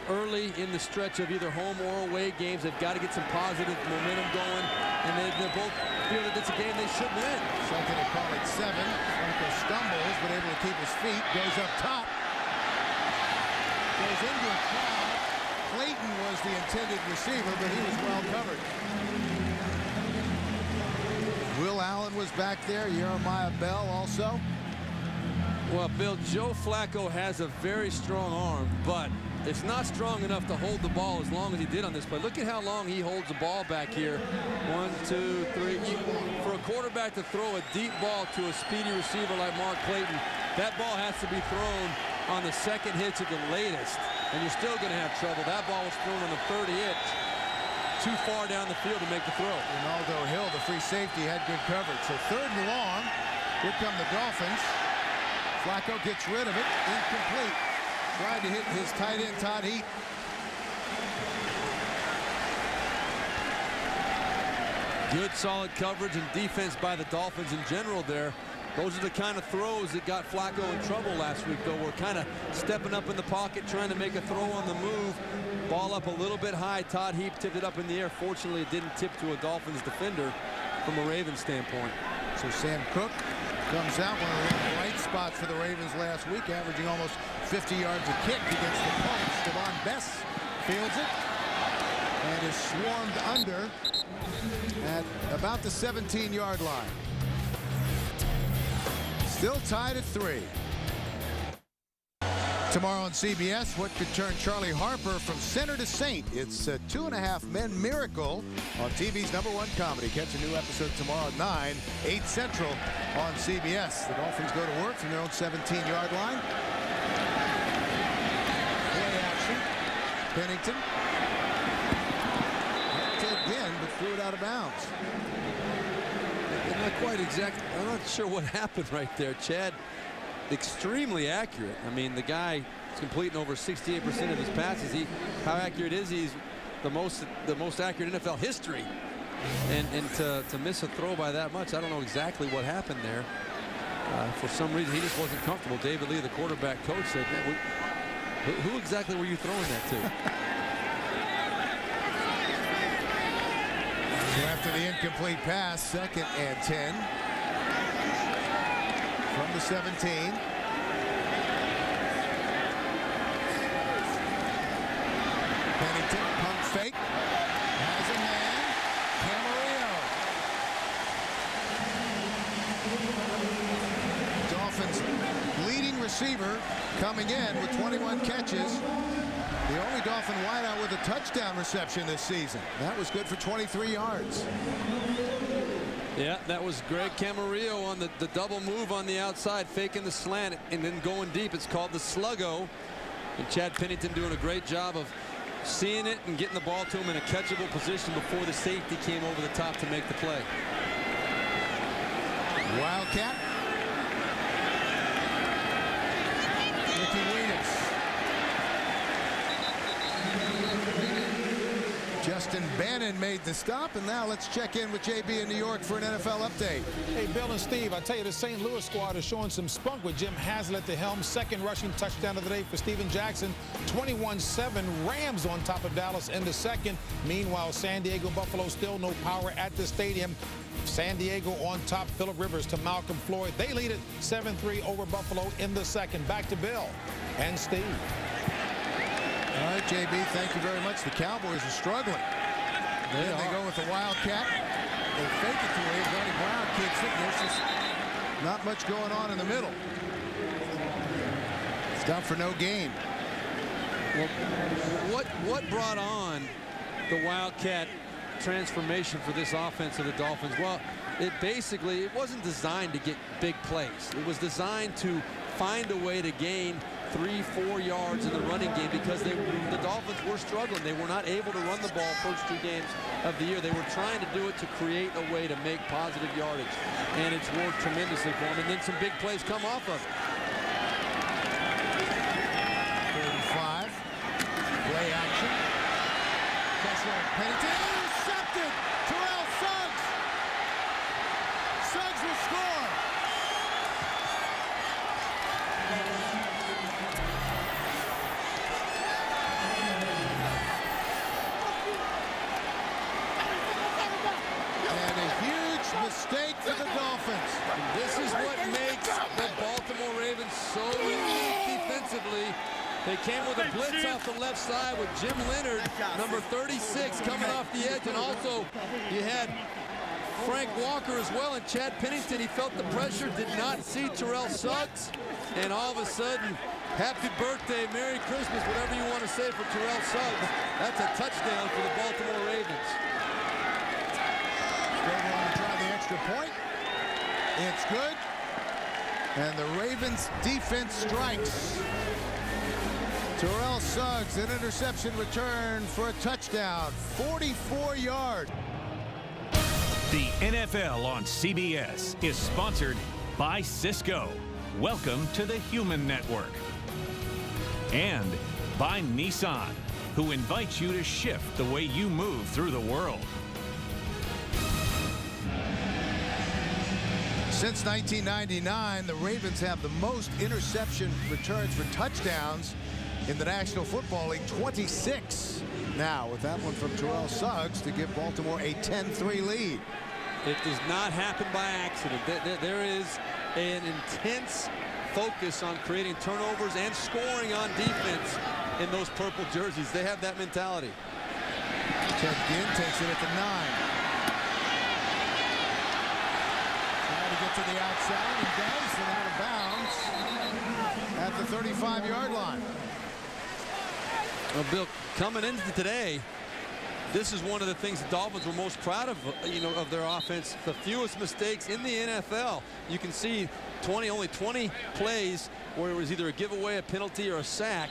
early in the stretch of either home or away games. They've got to get some positive momentum going, and they both feel that it's a game they should win. Second and call it 7. Flacco stumbles, but able to keep his feet, goes up top, goes into a crowd. Clayton was the intended receiver, but he was well covered. Will Allen was back there. Jeremiah Bell also. Well, Bill, Joe Flacco has a very strong arm, but it's not strong enough to hold the ball as long as he did on this play. Look at how long he holds the ball back here. 1, 2, 3. For a quarterback to throw a deep ball to a speedy receiver like Mark Clayton, that ball has to be thrown on the second hitch at the latest, and you're still going to have trouble. That ball was thrown on the 30 hitch, too far down the field to make the throw. Ronaldo Hill, the free safety, had good coverage. So 3rd and long. Here come the Dolphins. Flacco gets rid of it. Incomplete. Tried to hit his tight end, Todd Heap. Good, solid coverage and defense by the Dolphins in general there. Those are the kind of throws that got Flacco in trouble last week, though. We're kind of stepping up in the pocket, trying to make a throw on the move. Ball up a little bit high. Todd Heap tipped it up in the air. Fortunately, it didn't tip to a Dolphins defender from a Ravens standpoint. So Sam Cook comes out, one of the right spots for the Ravens last week, averaging almost 50 yards a kick against the Colts. Devon Bess fields it and is swarmed under at about the 17-yard line. Still tied at 3. Tomorrow on CBS, what could turn Charlie Harper from center to saint? It's a 2.5 Men Miracle on TV's #1 comedy. Catch a new episode tomorrow at 9, 8 Central on CBS. The Dolphins go to work from their own 17-yard line. Play action. Pennington. Again, but threw it out of bounds. Not quite exact. I'm not sure what happened right there. Chad, extremely accurate. I mean, the guy is completing over 68% of his passes. How accurate is he? He's the most accurate in NFL history. And to miss a throw by that much, I don't know exactly what happened there. For some reason, he just wasn't comfortable. David Lee, the quarterback coach, said, who exactly were you throwing that to? So after the incomplete pass, 2nd and 10 from the 17. Pennington, pump fake, has a man, Camarillo. Dolphins leading receiver coming in with 21 catches. The only Dolphin wideout with a touchdown reception this season. That was good for 23 yards. Yeah, that was Greg Camarillo on the double move on the outside, faking the slant and then going deep. It's called the sluggo. And Chad Pennington doing a great job of seeing it and getting the ball to him in a catchable position before the safety came over the top to make the play. Wildcat. Ricky Williams. Justin Bannon made the stop, and now let's check in with JB in New York for an NFL update. Hey, Bill and Steve, I tell you, the St. Louis squad is showing some spunk with Jim Haslett at the helm. 2nd rushing touchdown of the day for Steven Jackson. 21-7 Rams on top of Dallas in the 2nd. Meanwhile, San Diego Buffalo still no power at the stadium. San Diego on top, Phillip Rivers to Malcolm Floyd. They lead it 7-3 over Buffalo in the 2nd. Back to Bill and Steve. All right, JB, thank you very much. The Cowboys are struggling. Then they go with the Wildcat. They fake it to him. Johnny Brown kicks it. There's just not much going on in the middle. It's down for no gain. Well, what brought on the Wildcat transformation for this offense of the Dolphins? Well, it wasn't designed to get big plays. It was designed to find a way to gain 3-4 yards in the running game because the Dolphins were struggling. They were not able to run the ball first 2 games of the year. They were trying to do it to create a way to make positive yardage, and it's worked tremendously for them. And then some big plays come off of it. 35. Play action. Pressure on Pennington. Intercepted. Terrell Suggs. Suggs will score. Mistake for the Dolphins. This is what makes the Baltimore Ravens so unique defensively. They came with a blitz off the left side with Jim Leonard, number 36, coming off the edge. And also, you had Frank Walker as well. And Chad Pennington, he felt the pressure, did not see Terrell Suggs. And all of a sudden, happy birthday, Merry Christmas, whatever you want to say for Terrell Suggs. That's a touchdown for the Baltimore Ravens. Still going to try the extra point. It's good. And the Ravens defense strikes. Terrell Suggs, an interception return for a touchdown. 44 yards. The NFL on CBS is sponsored by Cisco. Welcome to the Human Network. And by Nissan, who invites you to shift the way you move through the world. Since 1999, the Ravens have the most interception returns for touchdowns in the National Football League, 26. Now, with that one from Terrell Suggs to give Baltimore a 10-3 lead. It does not happen by accident. There is an intense focus on creating turnovers and scoring on defense in those purple jerseys. They have that mentality. Ted Ginn takes it at the 9. Trying to get to the outside and does, and out of bounds at at the 35-yard line. Well, Bill, coming into today, this is one of the things the Dolphins were most proud of, of their offense. The fewest mistakes in the NFL. You can see only 20 plays where it was either a giveaway, a penalty, or a sack.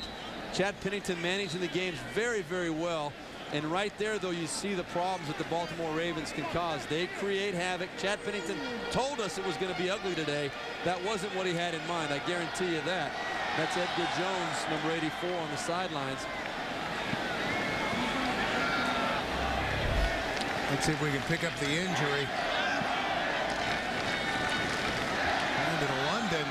Chad Pennington managing the games very, very well. And right there, though, you see the problems that the Baltimore Ravens can cause. They create havoc. Chad Pennington told us it was going to be ugly today. That wasn't what he had in mind. I guarantee you that. That's Edgar Jones, number 84, on the sidelines. Let's see if we can pick up the injury. Handed to London.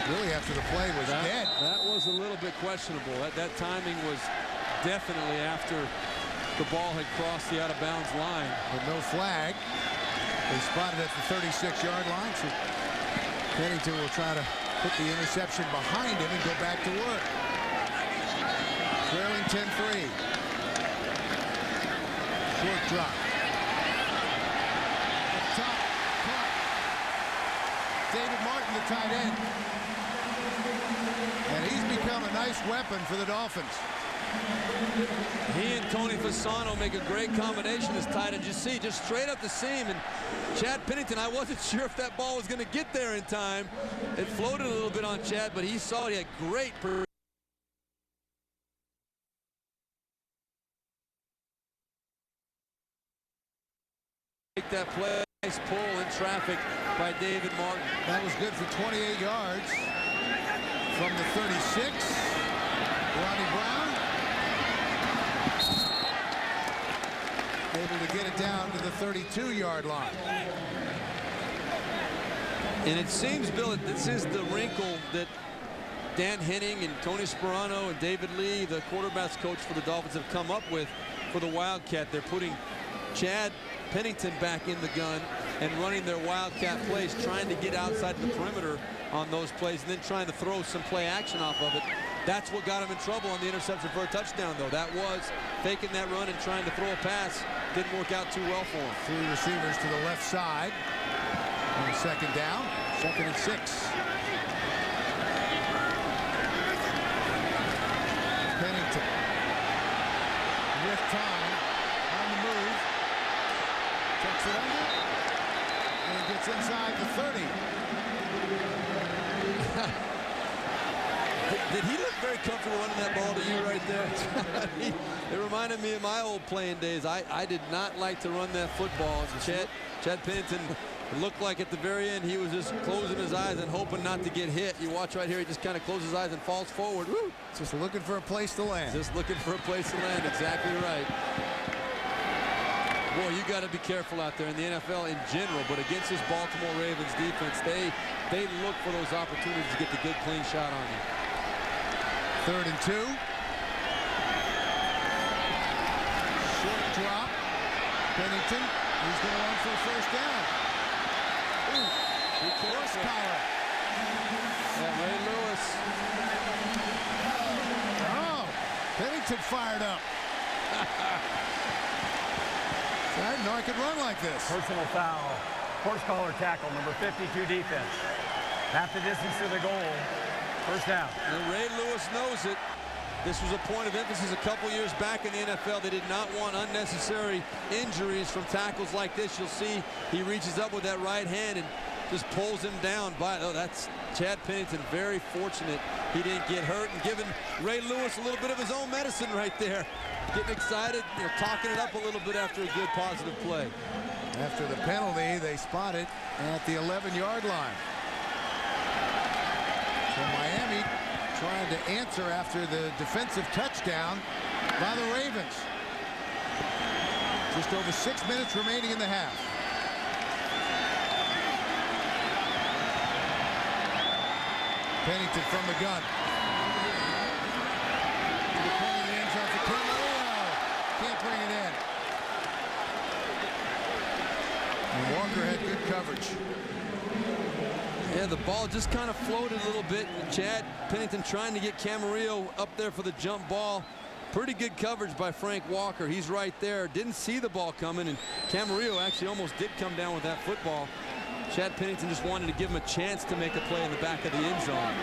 Really, after the play was dead. That was a little bit questionable. That timing was definitely after the ball had crossed the out-of-bounds line. With no flag. They spotted at the 36-yard line. So Pennington will try to put the interception behind him and go back to work. Trailing 10-3. Short drop. Up top. Caught. David Martin, the tight end. And he's become a nice weapon for the Dolphins. He and Tony Fasano make a great combination as tight end. You see, just straight up the seam. And Chad Pennington, I wasn't sure if that ball was going to get there in time. It floated a little bit on Chad, but he saw it. He had great that play. Nice pull in traffic by David Martin. That was good for 28 yards from the 36. Ronnie Brown able to get it down to the 32-yard line. And it seems, Bill, this is the wrinkle that Dan Henning and Tony Sperano and David Lee, the quarterbacks coach for the Dolphins, have come up with for the Wildcat. They're putting Chad Pennington back in the gun and running their Wildcat plays, trying to get outside the perimeter on those plays and then trying to throw some play action off of it. That's what got him in trouble on the interception for a touchdown, though. That was faking that run and trying to throw a pass. Didn't work out too well for him. Three receivers to the left side. On second down, 2nd and 6. Pennington with time on the move. Tucks it under and gets inside the 30. Did he look very comfortable running that ball to you right there? It reminded me of my old playing days. I did not like to run that football. Chad Pennington looked like at the very end he was just closing his eyes and hoping not to get hit. You watch right here, he just kind of closes his eyes and falls forward. Woo! Just looking for a place to land. Just looking for a place to land. Exactly right. Boy, you got to be careful out there in the NFL in general, but against this Baltimore Ravens defense, they look for those opportunities to get the good, clean shot on you. 3rd and 2. Short drop. Pennington, he's going to run for a first down. Ooh, horse collar. Yeah, Ray Lewis. Oh, Pennington fired up. I didn't know I could run like this. Personal foul. Horse collar tackle, number 52 defense. Half the distance to the goal. First down. And Ray Lewis knows it. This was a point of emphasis a couple years back in the NFL. They did not want unnecessary injuries from tackles like this. You'll see he reaches up with that right hand and just pulls him down. That's Chad Pennington, very fortunate he didn't get hurt, and giving Ray Lewis a little bit of his own medicine right there. Getting excited, talking it up a little bit after a good positive play. After the penalty, they spot it at the 11-yard line. So Miami trying to answer after the defensive touchdown by the Ravens. Just over 6 minutes remaining in the half. Pennington from the gun. In the corner of the end zone for Camarillo. Can't bring it in. And Walker had good coverage. Yeah, the ball just kind of floated a little bit. Chad Pennington trying to get Camarillo up there for the jump ball. Pretty good coverage by Frank Walker. He's right there. Didn't see the ball coming, and Camarillo actually almost did come down with that football. Chad Pennington just wanted to give him a chance to make a play in the back of the end zone.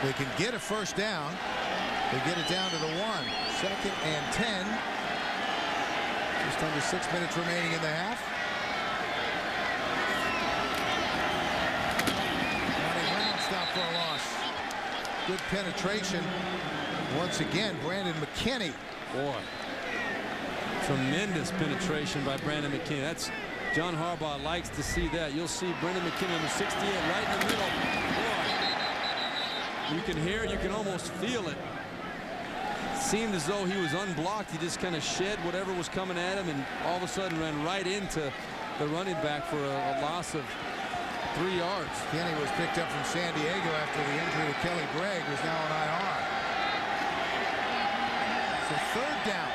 They can get a first down. They get it down to the 1. 2nd and 10. Just under 6 minutes remaining in the half. Brown stop for a loss. Good penetration. Once again, Brandon McKinney. Boy, tremendous penetration by Brandon McKinney. That's John Harbaugh likes to see that. You'll see Brandon McKinney number 68 right in the middle. Boy, you can hear it. You can almost feel it. Seemed as though he was unblocked. He just kind of shed whatever was coming at him and all of a sudden ran right into the running back for a loss of 3 yards. Kenny was picked up from San Diego after the injury to Kelly Gregg, who's now on IR. So 3rd down.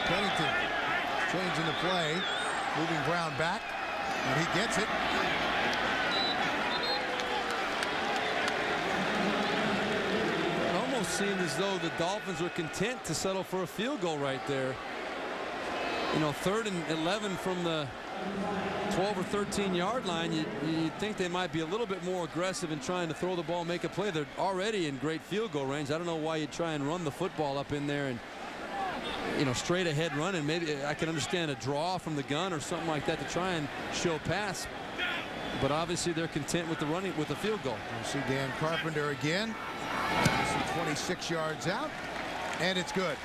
Pennington changing the play, moving Brown back, and he gets it. It almost seemed as though the Dolphins were content to settle for a field goal right there. You know, 3rd and 11 from the 12 or 13 yard line. You'd think they might be a little bit more aggressive in trying to throw the ball, make a play. They're already in great field goal range. I don't know why you'd try and run the football up in there and, you know, straight ahead running. Maybe I can understand a draw from the gun or something like that to try and show pass. But obviously they're content with the running with the field goal. We'll see Dan Carpenter again. 26 yards out, and it's good.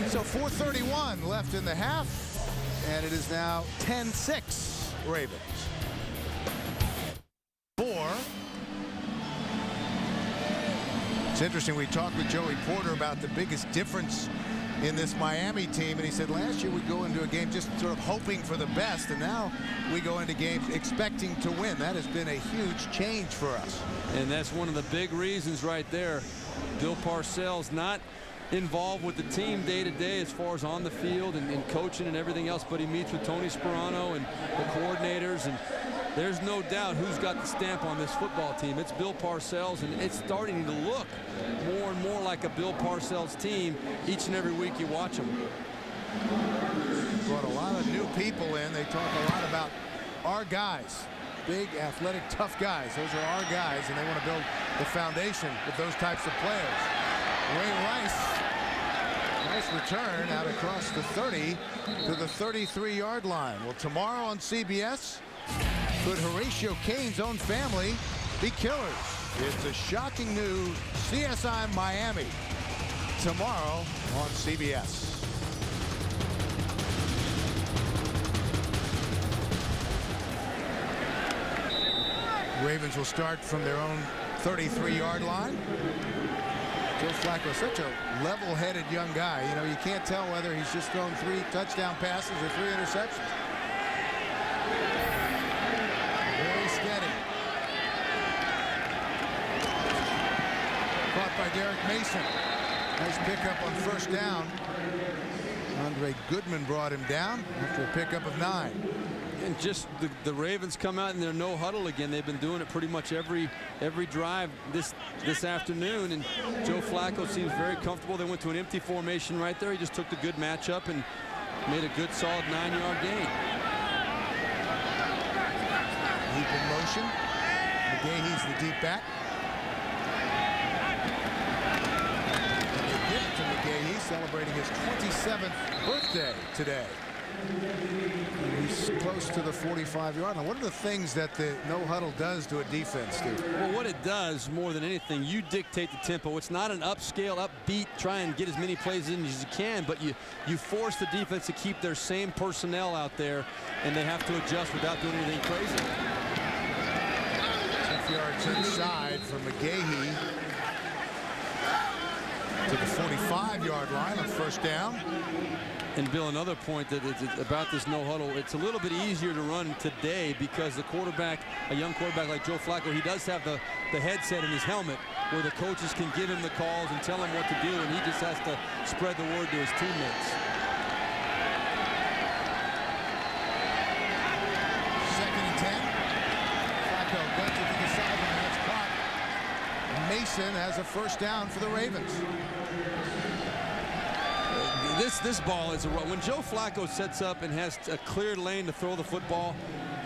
So 4:31 left in the half, and it is now 10-6 Ravens. 4. It's interesting, we talked with Joey Porter about the biggest difference in this Miami team, and he said last year we'd go into a game just sort of hoping for the best, and now we go into games expecting to win. That has been a huge change for us. And that's one of the big reasons right there. Bill Parcells not involved with the team day to day as far as on the field and coaching and everything else, but he meets with Tony Sperano and the coordinators, and there's no doubt who's got the stamp on this football team. It's Bill Parcells, and it's starting to look more and more like a Bill Parcells team each and every week you watch them. Brought a lot of new people in. They talk a lot about our guys. Big, athletic, tough guys. Those are our guys, and they want to build the foundation with those types of players. Ray Rice, nice return out across the 30 to the 33-yard line. Well, tomorrow on CBS, could Horatio Cain's own family be killers? It's a shocking new CSI Miami tomorrow on CBS. Ravens will start from their own 33-yard line. Joe Flacco, such a level-headed young guy. You know, you can't tell whether he's just thrown 3 touchdown passes or 3 interceptions. Very steady. Caught by Derek Mason. Nice pickup on 1st down. Andre Goodman brought him down after a pickup of 9. And just the Ravens come out in their no huddle again. They've been doing it pretty much every drive this afternoon, and Joe Flacco seems very comfortable. They went to an empty formation right there. He just took the good matchup and made a good solid 9-yard gain. Deep in motion. McGahee's the deep back. And they give it to McGahee, celebrating his 27th birthday today. And he's close to the 45-yard line. What are the things that the no huddle does to a defense, Steve? Well, what it does more than anything, you dictate the tempo. It's not an upscale, upbeat, try and get as many plays in as you can, but you force the defense to keep their same personnel out there, and they have to adjust without doing anything crazy. 2 yards inside from McGahee to the 45-yard line on 1st down. And Bill, another point that about this no huddle, it's a little bit easier to run today because the quarterback, a young quarterback like Joe Flacco, he does have the headset in his helmet where the coaches can give him the calls and tell him what to do, and he just has to spread the word to his teammates. 2nd and 10. Flacco guns it to the sideline. That's caught. Mason has a 1st down for the Ravens. This ball is when Joe Flacco sets up and has a clear lane to throw the football,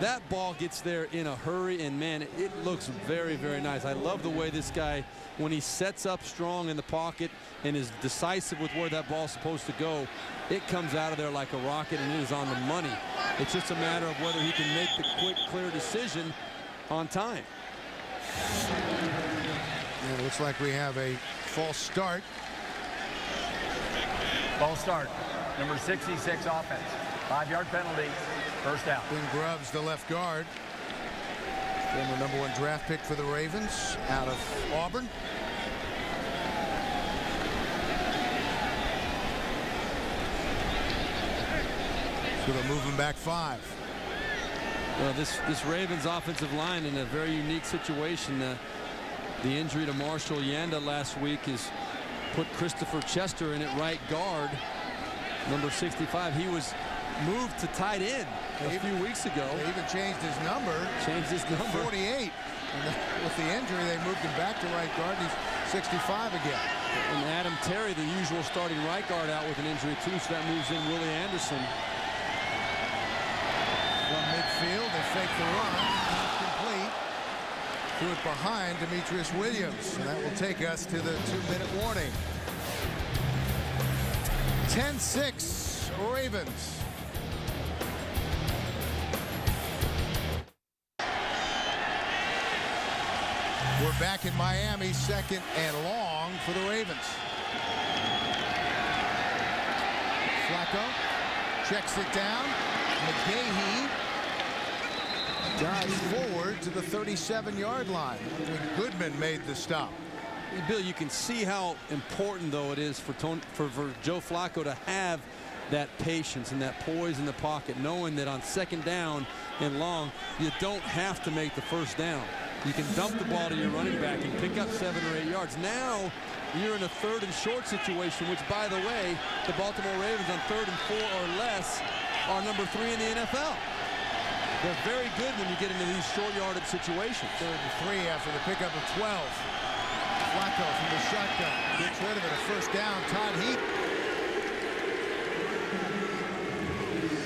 that ball gets there in a hurry, and man, it looks very, very nice. I love the way this guy, when he sets up strong in the pocket and is decisive with where that ball's supposed to go, it comes out of there like a rocket, and it is on the money. It's just a matter of whether he can make the quick, clear decision on time. And it looks like we have a false start. False start. Number 66 offense. 5-yard penalty. First down. Ben Grubbs, the left guard. Former #1 draft pick for the Ravens out of Auburn. So they're moving back 5. Well, this Ravens offensive line in a very unique situation. The injury to Marshall Yanda last week has put Christopher Chester in at right guard. Number 65. He was moved to tight end a few weeks ago. They even changed his number. Changed his number. 48. And with the injury, they moved him back to right guard. He's 65 again. And Adam Terry, the usual starting right guard, out with an injury too, so that moves in Willie Anderson. From midfield, they fake the run. Not complete. Threw it behind Demetrius Williams. And that will take us to the 2-minute warning. 10-6 Ravens. We're back in Miami, 2nd and long for the Ravens. Flacco checks it down. McGahee dives forward to the 37-yard line. Goodman made the stop. Bill, you can see how important, though, it is for Joe Flacco to have that patience and that poise in the pocket, knowing that on 2nd down and long, you don't have to make the first down. You can dump the ball to your running back and pick up 7 or 8 yards. Now you're in a 3rd and short situation, which, by the way, the Baltimore Ravens on 3rd and 4 or less are number 3 in the NFL. They're very good when you get into these short yardage situations. 3rd and 3 after the pickup of 12. Flacco from the shotgun gets rid of it. A first down. Todd Heap.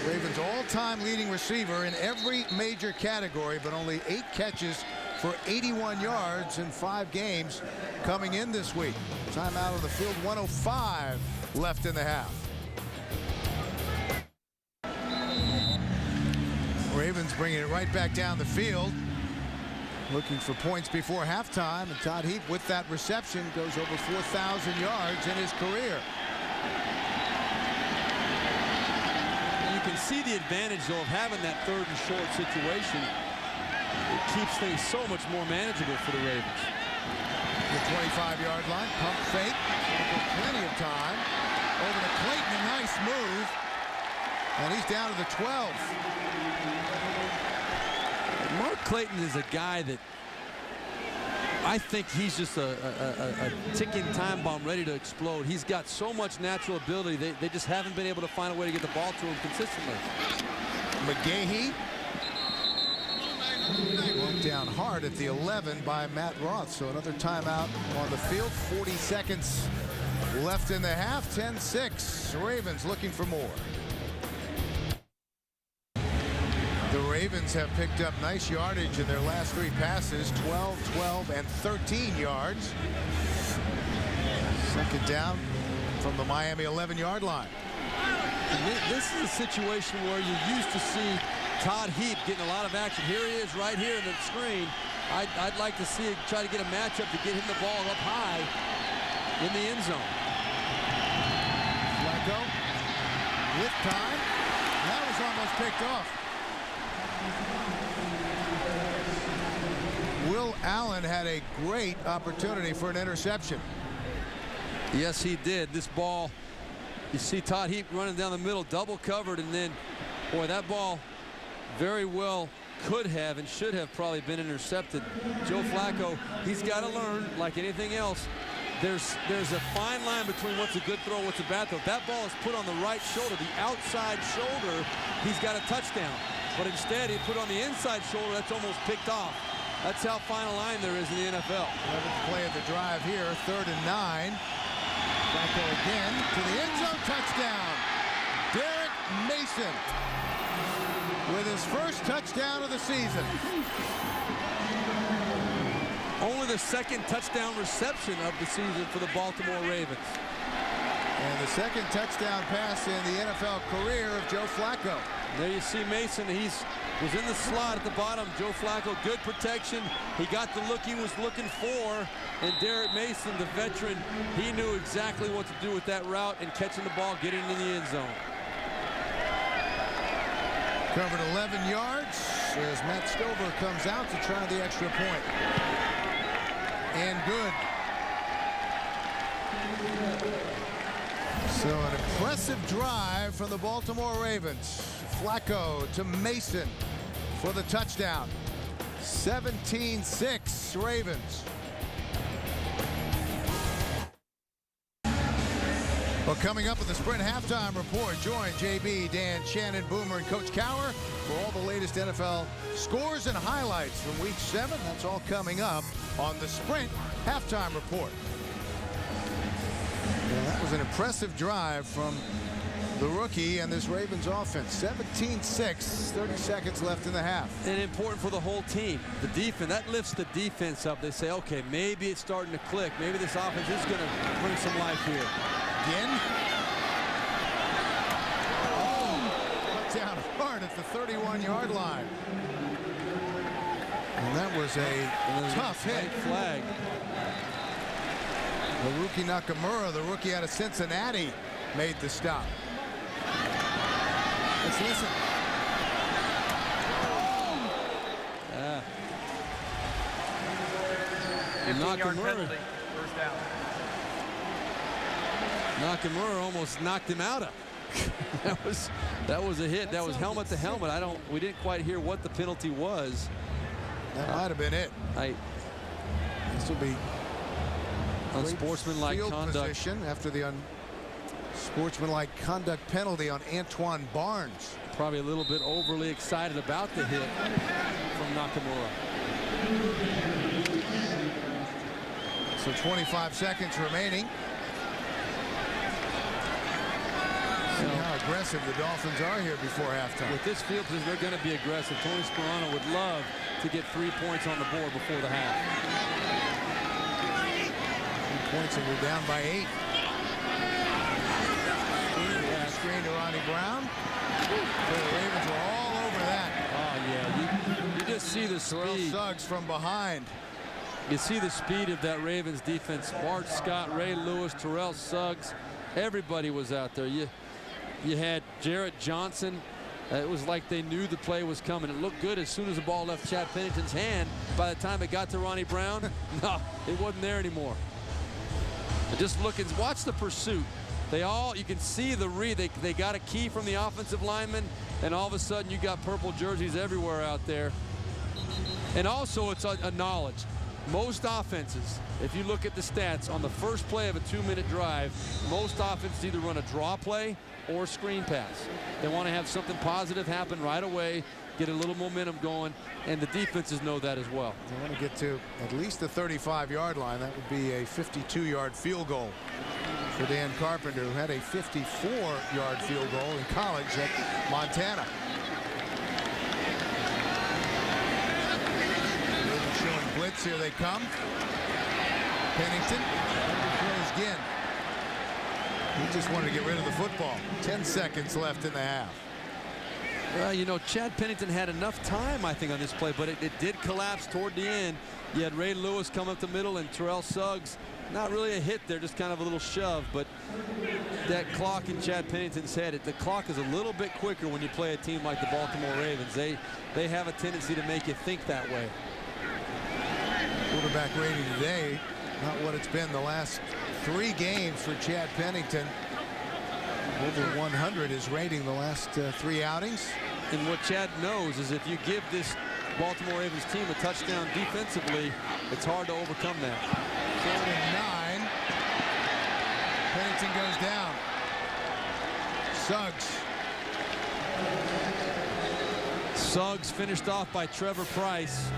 Ravens all-time leading receiver in every major category, but only 8 catches for 81 yards in 5 games coming in this week. Time out of the field, 1:05 left in the half. Ravens bringing it right back down the field, looking for points before halftime, and Todd Heap with that reception goes over 4,000 yards in his career. You can see the advantage, though, of having that 3rd and short situation. It keeps things so much more manageable for the Ravens. The 25-yard line, pump fake, plenty of time. Over to Clayton, a nice move, and he's down to the 12. Mark Clayton is a guy that I think he's just a ticking time bomb ready to explode. He's got so much natural ability. They just haven't been able to find a way to get the ball to him consistently. McGahee went down hard at the 11 by Matt Roth. So another timeout on the field. 40 seconds left in the half. 10-6. Ravens looking for more. The Ravens have picked up nice yardage in their last 3 passes. 12, 12, and 13 yards. 2nd down from the Miami 11-yard line. This is a situation where you used to see Todd Heap getting a lot of action. Here he is right here in the screen. I'd like to see him try to get a matchup to get him the ball up high in the end zone. Flacco with time. That was almost picked off. Will Allen had a great opportunity for an interception. Yes, he did. This ball, you see Todd Heap running down the middle, double covered, and then, boy, that ball very well could have and should have probably been intercepted. Joe Flacco, he's got to learn, like anything else, there's a fine line between what's a good throw, what's a bad throw. That ball is put on the right shoulder, the outside shoulder. He's got a touchdown. But instead, he put on the inside shoulder. That's almost picked off. That's how fine a line there is in the NFL. 11th play of the drive here, 3rd and 9. Flacco again to the end zone, touchdown. Derek Mason. with his first touchdown of the season. Only the second touchdown reception of the season for the Baltimore Ravens. And the second touchdown pass in the NFL career of Joe Flacco. There you see Mason. He was in the slot at the bottom. Joe Flacco, good protection. He got the look he was looking for. And Derek Mason, the veteran, he knew exactly what to do with that route and catching the ball, getting in the end zone. Covered 11 yards as Matt Stover comes out to try the extra point. And good. So an impressive drive from the Baltimore Ravens. Flacco to Mason for the touchdown. 17-6 Ravens. Well, coming up with the Sprint halftime report, join JB, Dan, Shannon, Boomer, and Coach Cower for all the latest NFL scores and highlights from Week 7. That's all coming up on the Sprint halftime report. Yeah, that was an impressive drive from the rookie and this Ravens offense. 17-6, 30 seconds left in the half. And important for the whole team. The defense, that lifts the defense up. They say, okay, maybe it's starting to click. Maybe this offense is going to bring some life here. Again. Oh, down hard at the 31-yard line. And that was a tough hit. Flag. The rookie Nakamura, the rookie out of Cincinnati, made the stop. Let's listen. Nakamura almost knocked him out of. that was a hit. That was helmet to helmet. We didn't quite hear what the penalty was. That might have been it. This will be unsportsmanlike conduct position after the unsportsmanlike conduct penalty on Antoine Barnes. Probably a little bit overly excited about the hit from Nakamura. So 25 seconds remaining. See how aggressive the Dolphins are here before halftime. With this field position, they're going to be aggressive. Tony Sperano would love to get 3 points on the board before the half. 3 points and we're down by 8. Screen to Ronnie Brown. So the Ravens are all over that. Oh, yeah. You just see the speed. Suggs from behind. You see the speed of that Ravens defense. Bart Scott, Ray Lewis, Terrell Suggs. Everybody was out there. You had Jarrett Johnson. It was like they knew the play was coming. It looked good as soon as the ball left Chad Pennington's hand. By the time it got to Ronnie Brown, no, it wasn't there anymore. Just look and watch the pursuit. You can see the read. They got a key from the offensive lineman, and all of a sudden you got purple jerseys everywhere out there. And also it's a knowledge. Most offenses, if you look at the stats, on the first play of a 2-minute drive, most offenses either run a draw play or screen pass. They want to have something positive happen right away, get a little momentum going, and the defenses know that as well. They want to get to at least the 35-yard line. That would be a 52-yard field goal for Dan Carpenter, who had a 54-yard field goal in college at Montana. Showing blitz, here they come. Pennington throws again. He just wanted to get rid of the football. 10 seconds left in the half. Well, you know, Chad Pennington had enough time, I think, on this play, but it did collapse toward the end. You had Ray Lewis come up the middle and Terrell Suggs. Not really a hit there, just kind of a little shove, but that clock in Chad Pennington's head, the clock is a little bit quicker when you play a team like the Baltimore Ravens. They have a tendency to make you think that way. Quarterback rating today, not what it's been the last 3 games for Chad Pennington. Over 100 is rating the last 3 outings. And what Chad knows is if you give this Baltimore Ravens team a touchdown defensively, it's hard to overcome that. 3rd and 9. Pennington goes down. Suggs finished off by Trevor Price.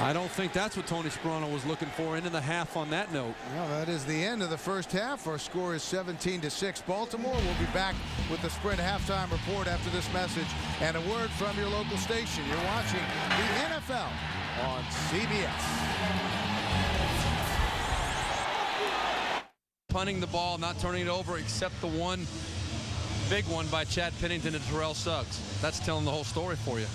I don't think that's what Tony Sperano was looking for into the half on that note. Well, that is the end of the first half. Our score is 17-6 Baltimore. We'll be back with the Sprint halftime report after this message and a word from your local station. You're watching the NFL on CBS. Punting the ball, not turning it over, except the one big one by Chad Pennington and Terrell Suggs. That's telling the whole story for you.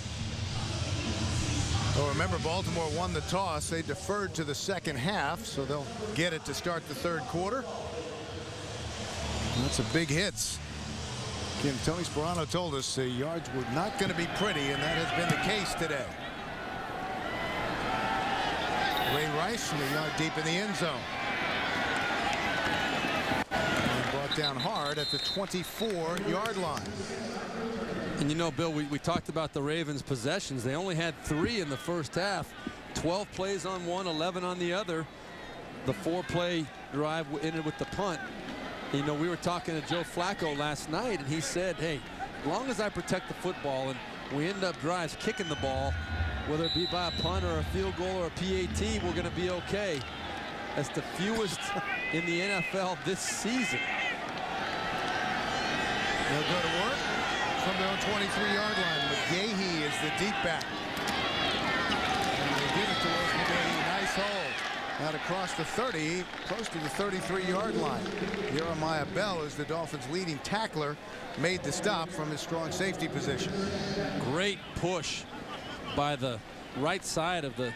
Well, remember, Baltimore won the toss. They deferred to the second half, so they'll get it to start the third quarter. That's a big hits. Again, Tony Sperano told us the yards were not going to be pretty, and that has been the case today. Ray Rice from a yard deep in the end zone. And brought down hard at the 24-yard line. And you know, Bill, we talked about the Ravens' possessions. They only had 3 in the first half. 12 plays on one, 11 on the other. The 4-play drive ended with the punt. You know, we were talking to Joe Flacco last night, and he said, hey, as long as I protect the football and we end up drives kicking the ball, whether it be by a punt or a field goal or a PAT, we're going to be okay. That's the fewest in the NFL this season. They'll go to work from their own 23-yard line. McGahee is the deep back. And they give it towards McGahee. Nice hole. Out across the 30, close to the 33-yard line. Jeremiah Bell is the Dolphins' leading tackler. Made the stop from his strong safety position. Great push by the right side of the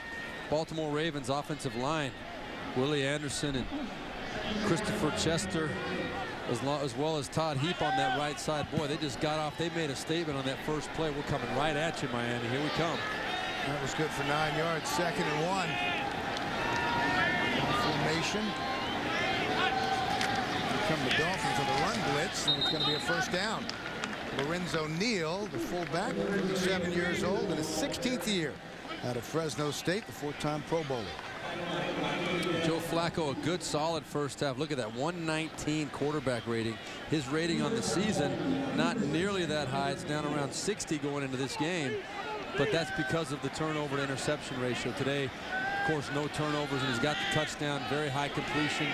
Baltimore Ravens offensive line. Willie Anderson and Christopher Chester, as well as Todd Heap on that right side. Boy, they just got off. They made a statement on that first play. We're coming right at you, Miami. Here we come. That was good for 9 yards. 2nd and 1. Formation. Here come the Dolphins with a run blitz, and it's going to be a first down. Lorenzo Neal, the fullback, 37 years old, in his 16th year out of Fresno State, the 4-time Pro Bowler. Joe Flacco, a good solid first half. Look at that, 119 quarterback rating. His rating on the season, not nearly that high. It's down around 60 going into this game, but that's because of the turnover to interception ratio. Today, of course, no turnovers, and he's got the touchdown, very high completion,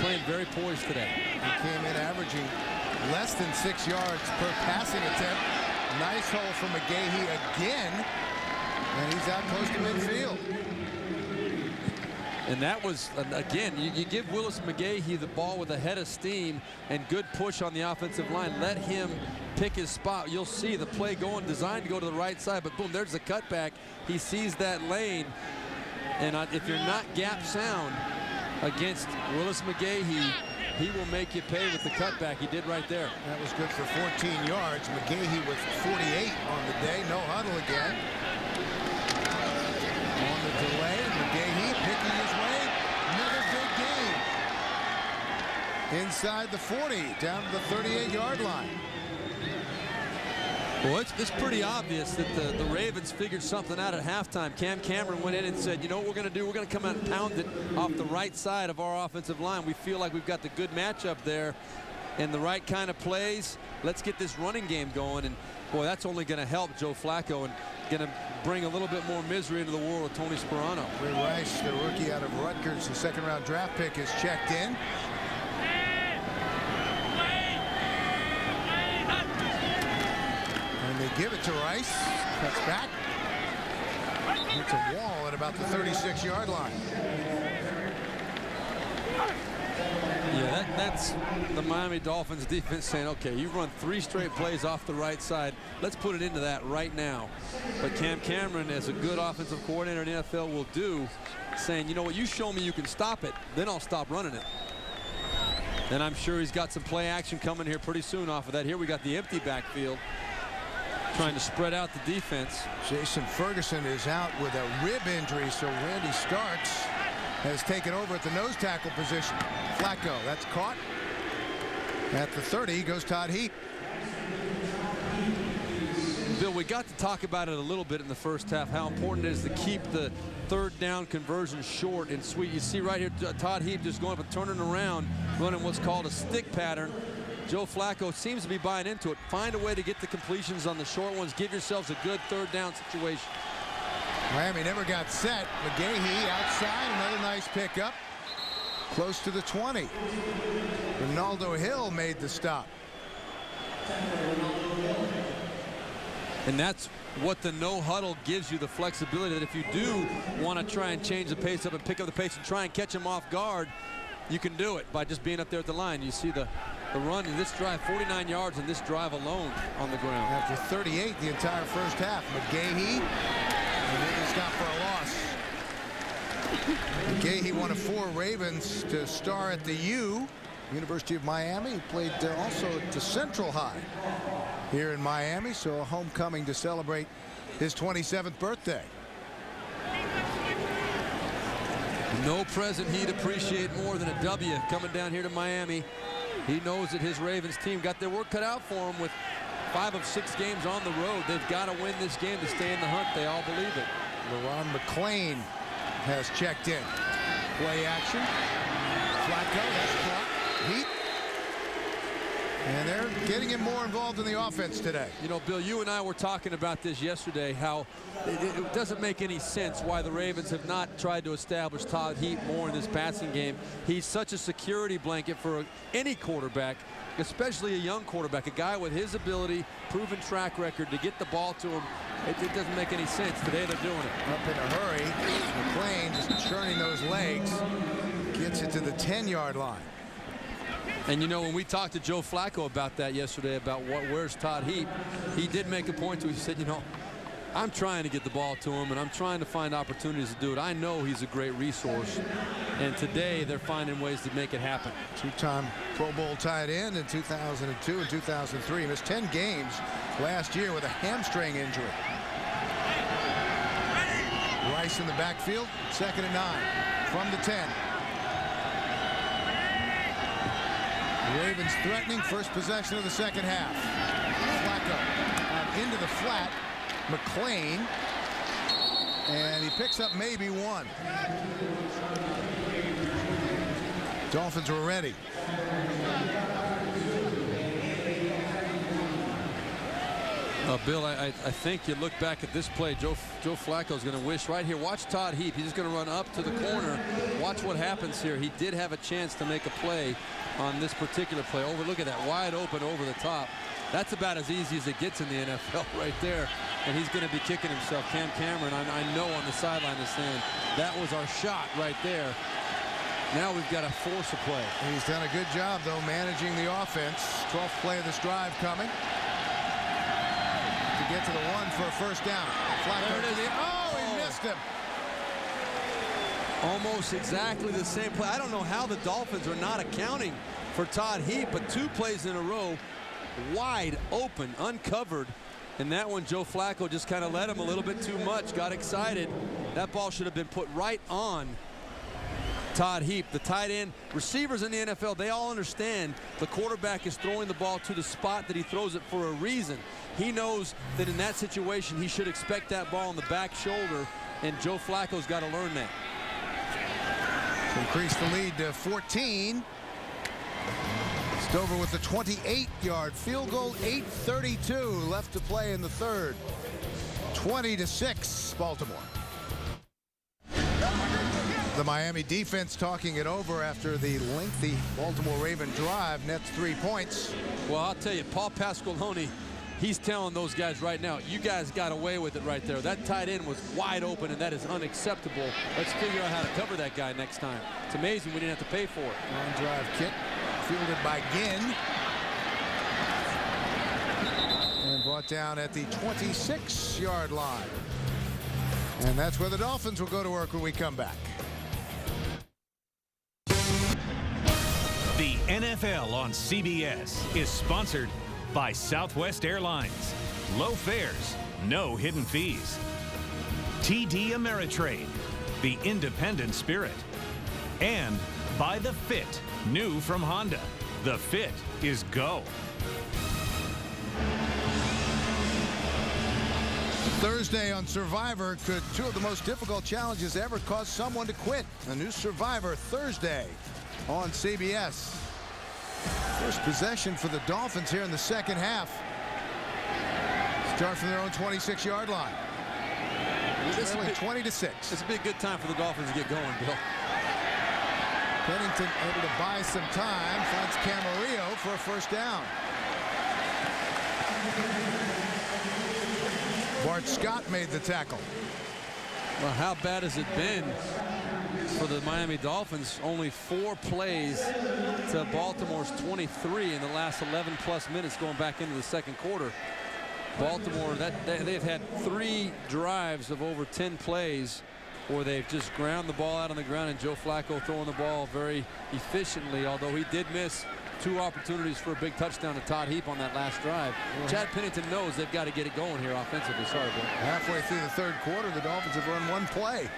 playing very poised today. He came in averaging less than 6 yards per passing attempt. Nice hole from McGahee again, and he's out close to midfield. And that was, again, you give Willis McGahee the ball with a head of steam and good push on the offensive line. Let him pick his spot. You'll see the play going, designed to go to the right side, but boom, there's the cutback. He sees that lane. And if you're not gap sound against Willis McGahee, he will make you pay with the cutback. He did right there. That was good for 14 yards. McGahee with 48 on the day. No huddle again. On the delay, McGahee picking his way. Another big gain. Inside the 40, down to the 38-yard line. Well, it's pretty obvious that the Ravens figured something out at halftime. Cam Cameron went in and said, you know what we're going to do? We're going to come out and pound it off the right side of our offensive line. We feel like we've got the good matchup there and the right kind of plays. Let's get this running game going. And, boy, that's only going to help Joe Flacco and going to bring a little bit more misery into the war with Tony Sperano. Ray Rice, the rookie out of Rutgers, the 2nd-round draft pick, is checked in. And they give it to Rice. Cuts back. Hits a wall at about the 36-yard line. Yeah, that's the Miami Dolphins defense saying, okay, you run 3 straight plays off the right side. Let's put it into that right now. But Cam Cameron, as a good offensive coordinator in the NFL will do, saying, you know what, you show me you can stop it, then I'll stop running it. And I'm sure he's got some play action coming here pretty soon off of that. Here we got the empty backfield, trying to spread out the defense. Jason Ferguson is out with a rib injury, so Randy Starks has taken over at the nose tackle position. Flacco, that's caught. At the 30 goes Todd Heap. Bill, we got to talk about it a little bit in the first half, how important it is to keep the 3rd down conversion short and sweet. You see right here, Todd Heap just going up and turning around, running what's called a stick pattern. Joe Flacco seems to be buying into it. Find a way to get the completions on the short ones. Give yourselves a good 3rd down situation. Miami never got set. McGahee outside, another nice pickup. Close to the 20. Ronaldo Hill made the stop. And that's what the no huddle gives you, the flexibility that if you do want to try and change the pace up and pick up the pace and try and catch him off guard, you can do it by just being up there at the line. You see the run in this drive, 49 yards in this drive alone on the ground. After 38 the entire first half. McGahee, and it is not for a loss. McGahee, one of 4 Ravens to star at the University of Miami. He played also to Central High here in Miami, so a homecoming to celebrate his 27th birthday. No present he'd appreciate more than a W coming down here to Miami. He knows that his Ravens team got their work cut out for him with 5 of 6 games on the road. They've got to win this game to stay in the hunt. They all believe it. LaRon McClain has checked in. Play action. Flacco has caught. Heat. And they're getting him more involved in the offense today. You know, Bill, you and I were talking about this yesterday, how it doesn't make any sense why the Ravens have not tried to establish Todd Heap more in this passing game. He's such a security blanket for any quarterback, especially a young quarterback, a guy with his ability, proven track record to get the ball to him. It doesn't make any sense. Today they're doing it. Up in a hurry. McClain just churning those legs. Gets it to the 10-yard line. And you know, when we talked to Joe Flacco about that yesterday, about where's Todd Heap, he did make a point to. He said, you know, I'm trying to get the ball to him, and I'm trying to find opportunities to do it. I know he's a great resource, and today they're finding ways to make it happen. 2-time Pro Bowl tight end in 2002 and 2003. He missed 10 games last year with a hamstring injury. Rice in the backfield, 2nd and 9 from the 10. The Ravens threatening, first possession of the second half. Flacco into the flat. McClain, and he picks up maybe 1. Dolphins were ready. Bill, I think you look back at this play, Joe Flacco's going to wish right here. Watch Todd Heap. He's just going to run up to the corner. Watch what happens here. He did have a chance to make a play on this particular play. Look at that, wide open over the top. That's about as easy as it gets in the NFL right there. And he's going to be kicking himself. Cam Cameron, I know on the sideline is saying, that was our shot right there. Now we've got to force a play. He's done a good job, though, managing the offense. 12th play of this drive coming. To get to the 1 for a first down. Flacco. There it is. Oh, he missed him. Almost exactly the same play. I don't know how the Dolphins are not accounting for Todd Heap, but 2 plays in a row, wide open, uncovered. And that one, Joe Flacco just kind of let him a little bit too much, got excited. That ball should have been put right on Todd Heap. The tight end, receivers in the NFL, they all understand the quarterback is throwing the ball to the spot that he throws it for a reason. He knows that in that situation, he should expect that ball on the back shoulder, and Joe Flacco's got to learn that. Increase the lead to 14. Stover with the 28-yard field goal. 8:32 left to play in the third. 20-6 Baltimore. The Miami defense talking it over after the lengthy Baltimore Raven drive. Nets 3 points. Well, I'll tell you, Paul Pasqualoni, he's telling those guys right now, you guys got away with it right there. That tight end was wide open, and that is unacceptable. Let's figure out how to cover that guy next time. It's amazing we didn't have to pay for it. Long drive kick fielded by Ginn. And brought down at the 26-yard line. And that's where the Dolphins will go to work when we come back. The NFL on CBS is sponsored by Southwest Airlines. Low fares, no hidden fees. TD Ameritrade, the independent spirit. And by The Fit, new from Honda. The Fit is go. Thursday on Survivor, could 2 of the most difficult challenges ever cause someone to quit? A new Survivor Thursday on CBS. First possession for the Dolphins here in the second half. Start from their own 26-yard line. Trailing 20-6. This would be a good time for the Dolphins to get going, Bill. Pennington able to buy some time, finds Camarillo for a first down. Bart Scott made the tackle. Well, how bad has it been for the Miami Dolphins? Only 4 plays to Baltimore's 23 in the last 11+ minutes going back into the second quarter. Baltimore, they've had 3 drives of over 10 plays where they've just ground the ball out on the ground, and Joe Flacco throwing the ball very efficiently, although he did miss 2 opportunities for a big touchdown to Todd Heap on that last drive. Chad Pennington knows they've got to get it going here offensively. Sorry, Bill. Halfway through the third quarter, the Dolphins have run 1 play.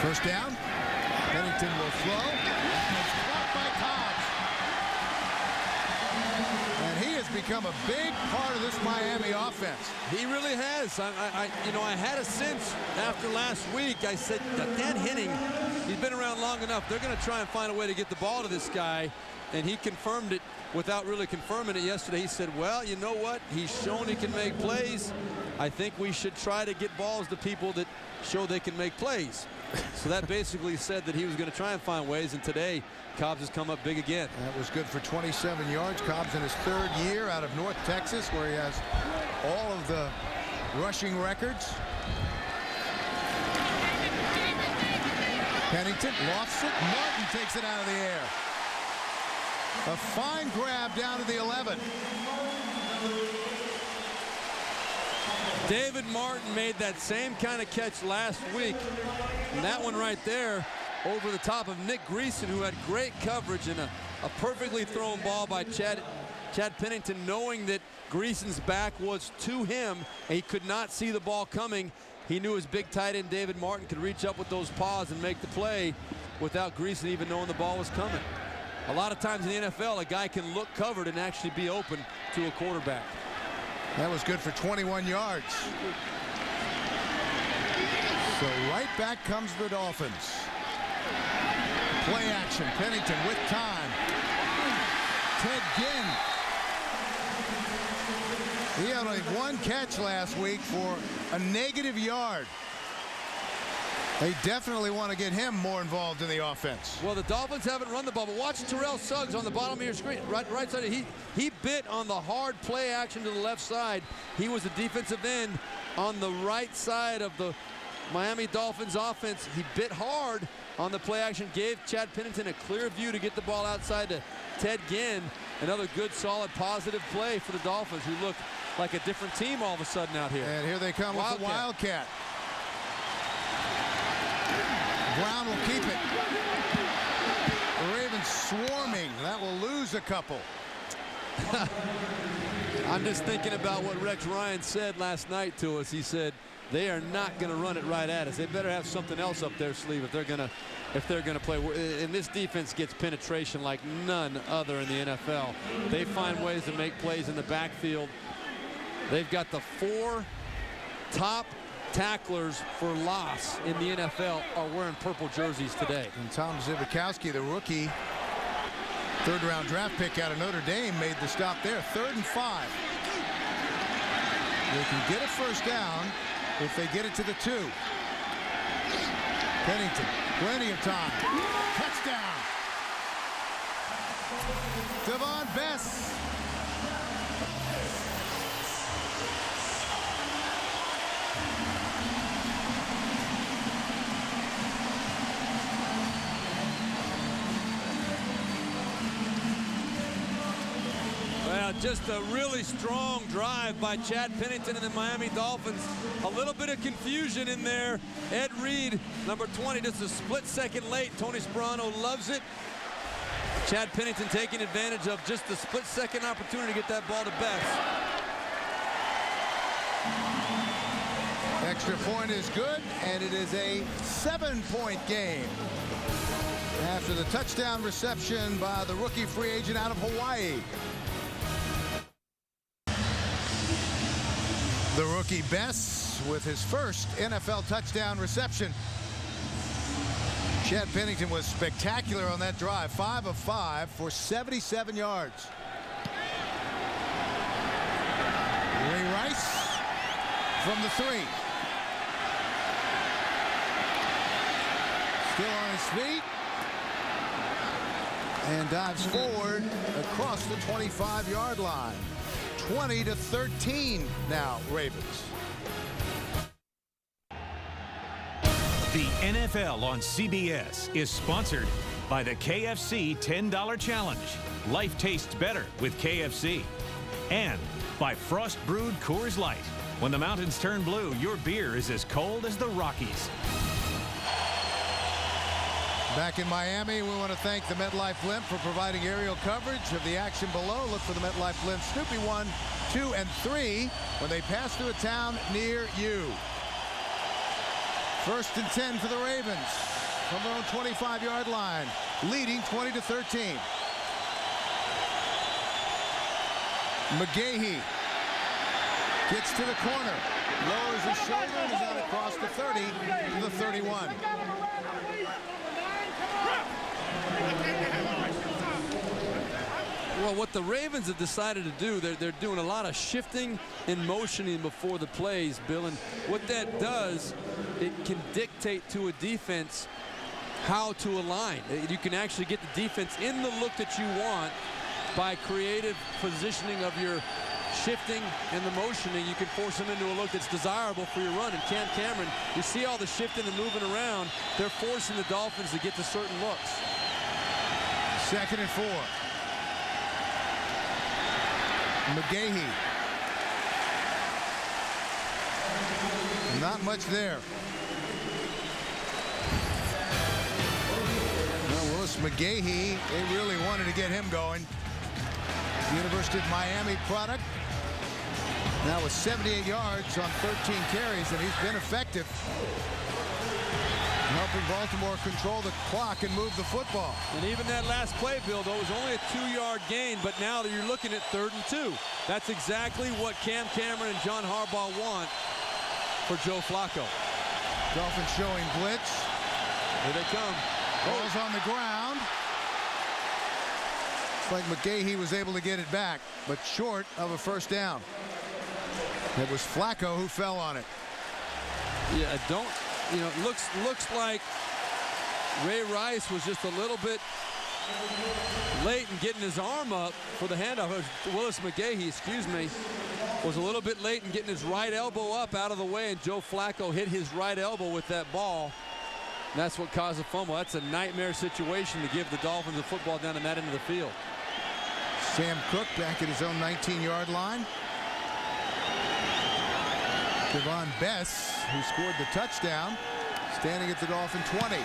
First down. Pennington will throw. And it's caught by Cobbs. And he has become a big part of this Miami offense. He really has. I had a sense after last week. I said, Dan Henning, he's been around long enough. They're going to try and find a way to get the ball to this guy. And he confirmed it without really confirming it yesterday. He said, well, you know what? He's shown he can make plays. I think we should try to get balls to people that show they can make plays. So that basically said that he was going to try and find ways. And today, Cobbs has come up big again. That was good for 27 yards. Cobbs in his 3rd year out of North Texas, where he has all of the rushing records. Pennington lofts it. Martin takes it out of the air. A fine grab down to the 11. David Martin made that same kind of catch last week. And that one right there over the top of Nick Greason, who had great coverage, and a perfectly thrown ball by Chad Pennington, knowing that Greason's back was to him and he could not see the ball coming. He knew his big tight end David Martin could reach up with those paws and make the play without Greason even knowing the ball was coming. A lot of times in the NFL, a guy can look covered and actually be open to a quarterback. That was good for 21 yards. So right back comes the Dolphins. Play action. Pennington with time. Ted Ginn. He had only 1 catch last week for a negative yard. They definitely want to get him more involved in the offense. Well, the Dolphins haven't run the ball, but watch Terrell Suggs on the bottom of your screen. Right side. He bit on the hard play action to the left side. He was the defensive end on the right side of the Miami Dolphins offense. He bit hard on the play action, gave Chad Pennington a clear view to get the ball outside to Ted Ginn. Another good, solid, positive play for the Dolphins, who look like a different team all of a sudden out here. And here they come with the Wildcat. Brown will keep it. The Ravens swarming. That will lose a couple. I'm just thinking about what Rex Ryan said last night to us. He said they are not going to run it right at us. They better have something else up their sleeve if they're going to play. And this defense gets penetration like none other in the NFL. They find ways to make plays in the backfield. They've got the 4 top tacklers for loss in the NFL are wearing purple jerseys today. And Tom Zivikowski, the rookie, 3rd-round draft pick out of Notre Dame, made the stop there. 3rd and 5. They can get a first down if they get it to the 2. Pennington, plenty of time. Touchdown. Devon Bess. Just a really strong drive by Chad Pennington and the Miami Dolphins. A little bit of confusion in there. Ed Reed, number 20, just a split second late. Tony Sperano loves it. Chad Pennington taking advantage of just the split second opportunity to get that ball to Bess. Extra point is good, and it is a 7-point game after the touchdown reception by the rookie free agent out of Hawaii. The rookie Bess with his first NFL touchdown reception. Chad Pennington was spectacular on that drive. 5 of 5 for 77 yards. Ray Rice from the 3. Still on his feet. And dives forward across the 25-yard line. 20-13 now, Ravens. The NFL on CBS is sponsored by the KFC $10 Challenge. Life tastes better with KFC. And by Frost Brewed Coors Light. When the mountains turn blue, your beer is as cold as the Rockies. Back in Miami, we want to thank the MetLife Blimp for providing aerial coverage of the action below. Look for the MetLife Blimp Snoopy 1, 2, and 3 when they pass through a town near you. 1st and 10 for the Ravens from their own 25-yard line, leading 20-13. McGahee gets to the corner, lowers his shoulder, and is out across the 30 to the 31. Well, what the Ravens have decided to do, they're doing a lot of shifting and motioning before the plays, Bill. And what that does, it can dictate to a defense how to align. You can actually get the defense in the look that you want by creative positioning of your shifting and the motioning. You can force them into a look that's desirable for your run. And Cam Cameron, you see all the shifting and moving around. They're forcing the Dolphins to get to certain looks. 2nd and 4. McGahee. Not much there. Well, Willis McGahee, they really wanted to get him going. University of Miami product. Now with 78 yards on 13 carries, and he's been effective, helping Baltimore control the clock and move the football. And even that last play, Bill, though, was only a 2-yard gain, but now you're looking at 3rd and 2. That's exactly what Cam Cameron and John Harbaugh want for Joe Flacco. Dolphins showing blitz. Here they come. Ball's on the ground. It's like McGahee was able to get it back, but short of a 1st down. It was Flacco who fell on it. Yeah, it looks like Ray Rice was just a little bit late in getting his arm up for the handoff. Willis McGahee, was a little bit late in getting his right elbow up out of the way, and Joe Flacco hit his right elbow with that ball. And that's what caused the fumble. That's a nightmare situation to give the Dolphins the football down in that end of the field. Sam Cook back at his own 19-yard line. Devon Bess, who scored the touchdown, standing at the Dolphin 20.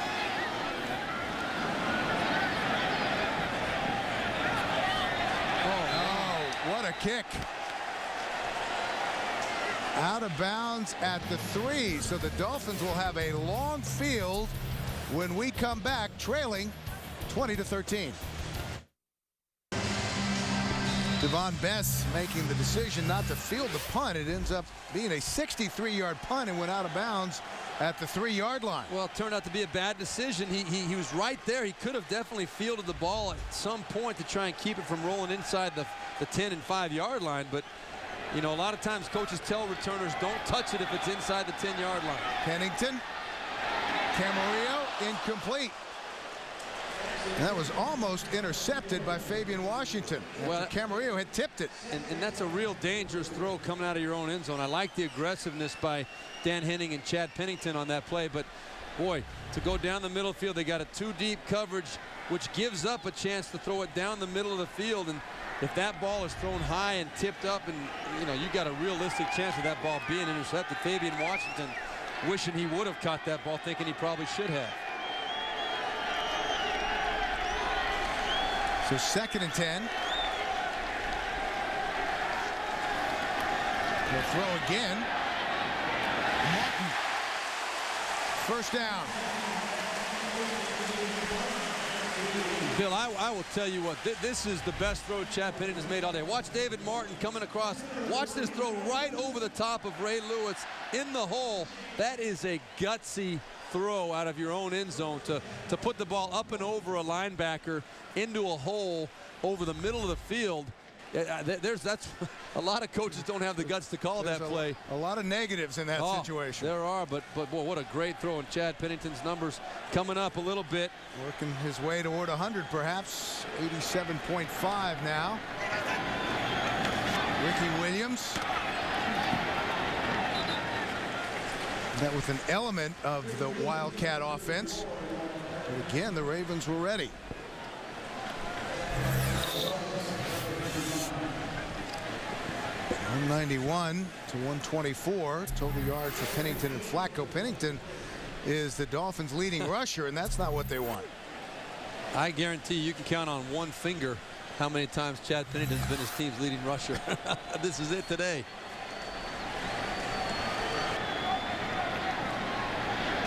Oh, what a kick. Out of bounds at the 3, so the Dolphins will have a long field when we come back, trailing 20-13. Devon Bess making the decision not to field the punt. It ends up being a 63-yard punt and went out of bounds at the 3-yard line. Well, it turned out to be a bad decision. He was right there. He could have definitely fielded the ball at some point to try and keep it from rolling inside the 10 and 5-yard line. But, you know, a lot of times coaches tell returners don't touch it if it's inside the 10-yard line. Pennington. Camarillo, incomplete. And that was almost intercepted by Fabian Washington. Well, Camarillo had tipped it. And that's a real dangerous throw coming out of your own end zone. I like the aggressiveness by Dan Henning and Chad Pennington on that play. But, boy, to go down the middle field, they got a 2-deep coverage, which gives up a chance to throw it down the middle of the field. And if that ball is thrown high and tipped up, and, you know, you got a realistic chance of that ball being intercepted. Fabian Washington wishing he would have caught that ball, thinking he probably should have. So 2nd and 10. They'll throw again. Martin. 1st down. Bill, I will tell you what, this is the best throw Chad Pennington has made all day. Watch David Martin coming across. Watch this throw right over the top of Ray Lewis in the hole. That is a gutsy throw out of your own end zone to put the ball up and over a linebacker into a hole over the middle of the field. That's a lot of coaches don't have the guts to call that play. A lot of negatives in that situation. There are, but boy, what a great throw. And Chad Pennington's numbers coming up a little bit. Working his way toward 100 perhaps. 87.5 now. Ricky Williams. That with an element of the Wildcat offense. But again, the Ravens were ready. .191 to 124 total yards for Pennington and Flacco. Pennington is the Dolphins' leading rusher, and that's not what they want. I guarantee you can count on one finger how many times Chad Pennington's been his team's leading rusher. This is it today.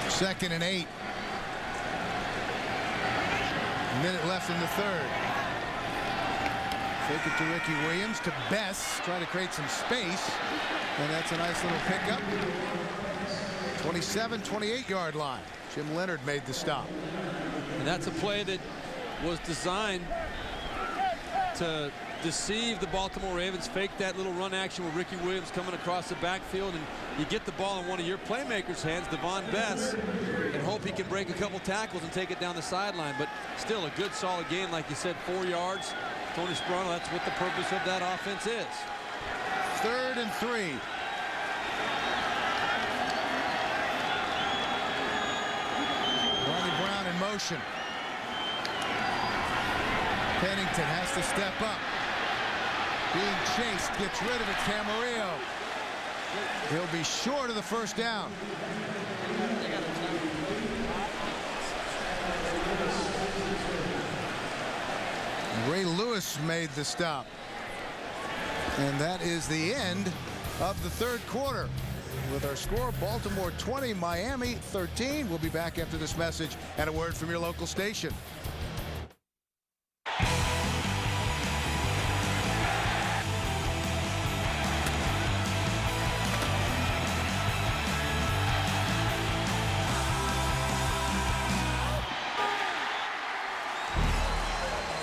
Second and 8. A minute left in the third. Fake it to Ricky Williams to Bess, trying to create some space, and that's a nice little pickup. 27-28 line. Jim Leonard made the stop. And that's a play that was designed to deceive the Baltimore Ravens. Fake that little run action with Ricky Williams coming across the backfield, and you get the ball in one of your playmakers' hands, Devon Bess, and hope he can break a couple tackles and take it down the sideline. But still a good solid game, like you said, 4 yards. Tony Sparano, that's what the purpose of that offense is. 3rd and 3. Ronnie Brown in motion. Pennington has to step up. Being chased, gets rid of it. Camarillo. He'll be short of the first down. Ray Lewis made the stop. And that is the end of the third quarter. With our score, Baltimore 20, Miami 13. We'll be back after this message and a word from your local station.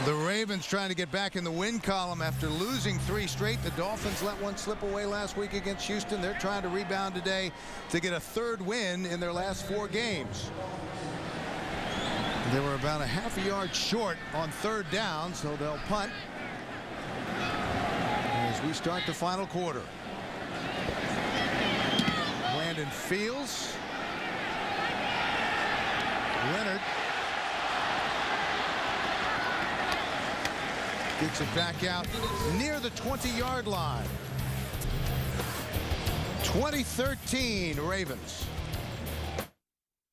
The Ravens trying to get back in the win column after losing 3 straight. The Dolphins let one slip away last week against Houston. They're trying to rebound today to get a 3rd win in their last 4 games. They were about a half a yard short on 3rd down, so they'll punt as we start the final quarter. Landon Fields. Leonard. Gets it back out near the 20-yard line. 2013 Ravens.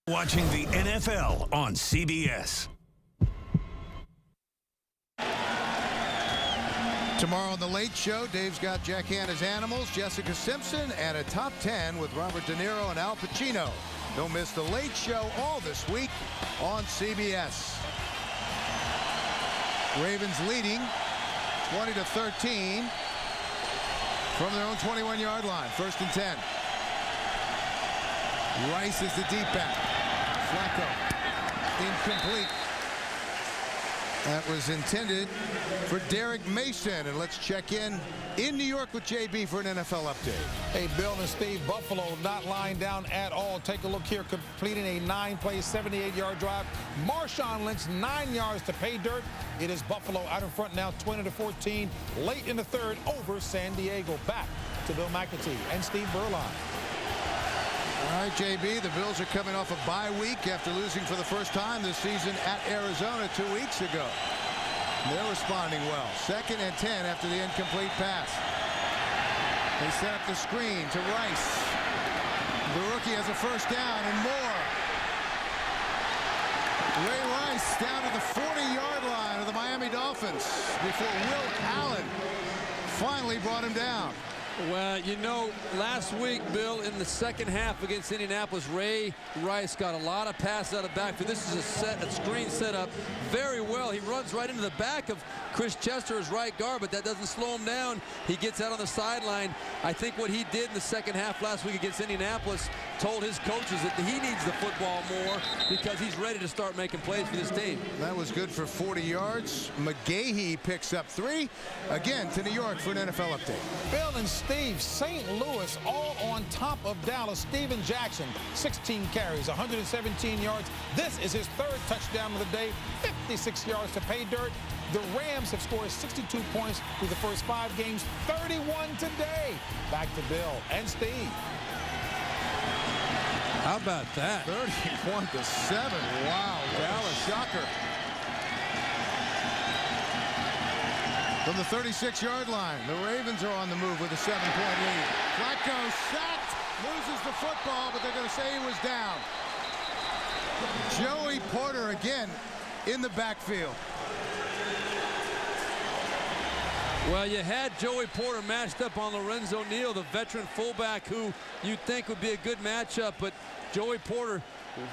Watching the NFL on CBS. Tomorrow on The Late Show, Dave's got Jack Hanna's Animals, Jessica Simpson, and a top 10 with Robert De Niro and Al Pacino. Don't miss The Late Show all this week on CBS. Ravens leading 20-13 from their own 21-yard line. 1st and 10. Rice is the deep back. Flacco incomplete. That was intended for Derek Mason. And let's check in New York with JB for an NFL update. Hey, Bill and Steve, Buffalo not lying down at all. Take a look here, completing a 9-play, 78-yard drive. Marshawn Lynch, 9 yards to pay dirt. It is Buffalo out in front now, 20-14, late in the third over San Diego. Back to Bill McAtee and Steve Berline. All right, JB, the Bills are coming off a bye week after losing for the first time this season at Arizona 2 weeks ago. They're responding well. 2nd and 10 after the incomplete pass. They set up the screen to Rice. The rookie has a first down and more. Ray Rice down to the 40-yard line of the Miami Dolphins before Will Allen finally brought him down. Well, you know, last week, Bill, in the second half against Indianapolis, Ray Rice got a lot of passes out of backfield. This is a screen set up very well. He runs right into the back of Chris Chester as right guard, but that doesn't slow him down. He gets out on the sideline. I think what he did in the second half last week against Indianapolis told his coaches that he needs the football more because he's ready to start making plays for this team. That was good for 40 yards. McGahee picks up 3. Again to New York for an NFL update. Bill and Steve, St. Louis all on top of Dallas. Steven Jackson, 16 carries, 117 yards. This is his 3rd touchdown of the day, 56 yards to pay dirt. The Rams have scored 62 points through the first 5 games, 31 today. Back to Bill and Steve. How about that? 31-7. Wow, Dallas shocker. From the 36-yard line, the Ravens are on the move with a 7-point lead. Flacco sacked, loses the football, but they're going to say he was down. Joey Porter again in the backfield. Well, you had Joey Porter matched up on Lorenzo Neal, the veteran fullback who you'd think would be a good matchup, but Joey Porter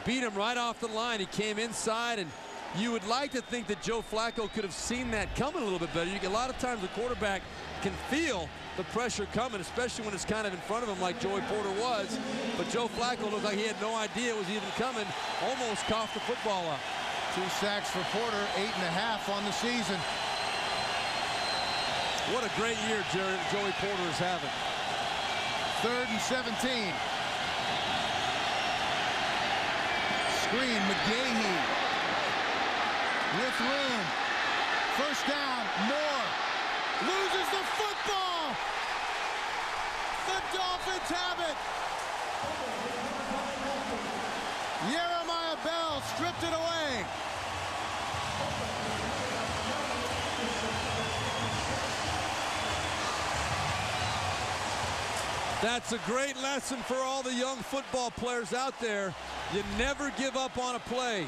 beat him right off the line. He came inside, and you would like to think that Joe Flacco could have seen that coming a little bit better. A lot of times the quarterback can feel the pressure coming, especially when it's kind of in front of him like Joey Porter was. But Joe Flacco looked like he had no idea it was even coming, almost coughed the football up. 2 sacks for Porter, 8.5 on the season. What a great year Joey Porter is having. 3rd and 17. Screen, McGahee. With room. First down, Moore. Loses the football. The Dolphins have it. Jeremiah Bell stripped it away. That's a great lesson for all the young football players out there. You never give up on a play.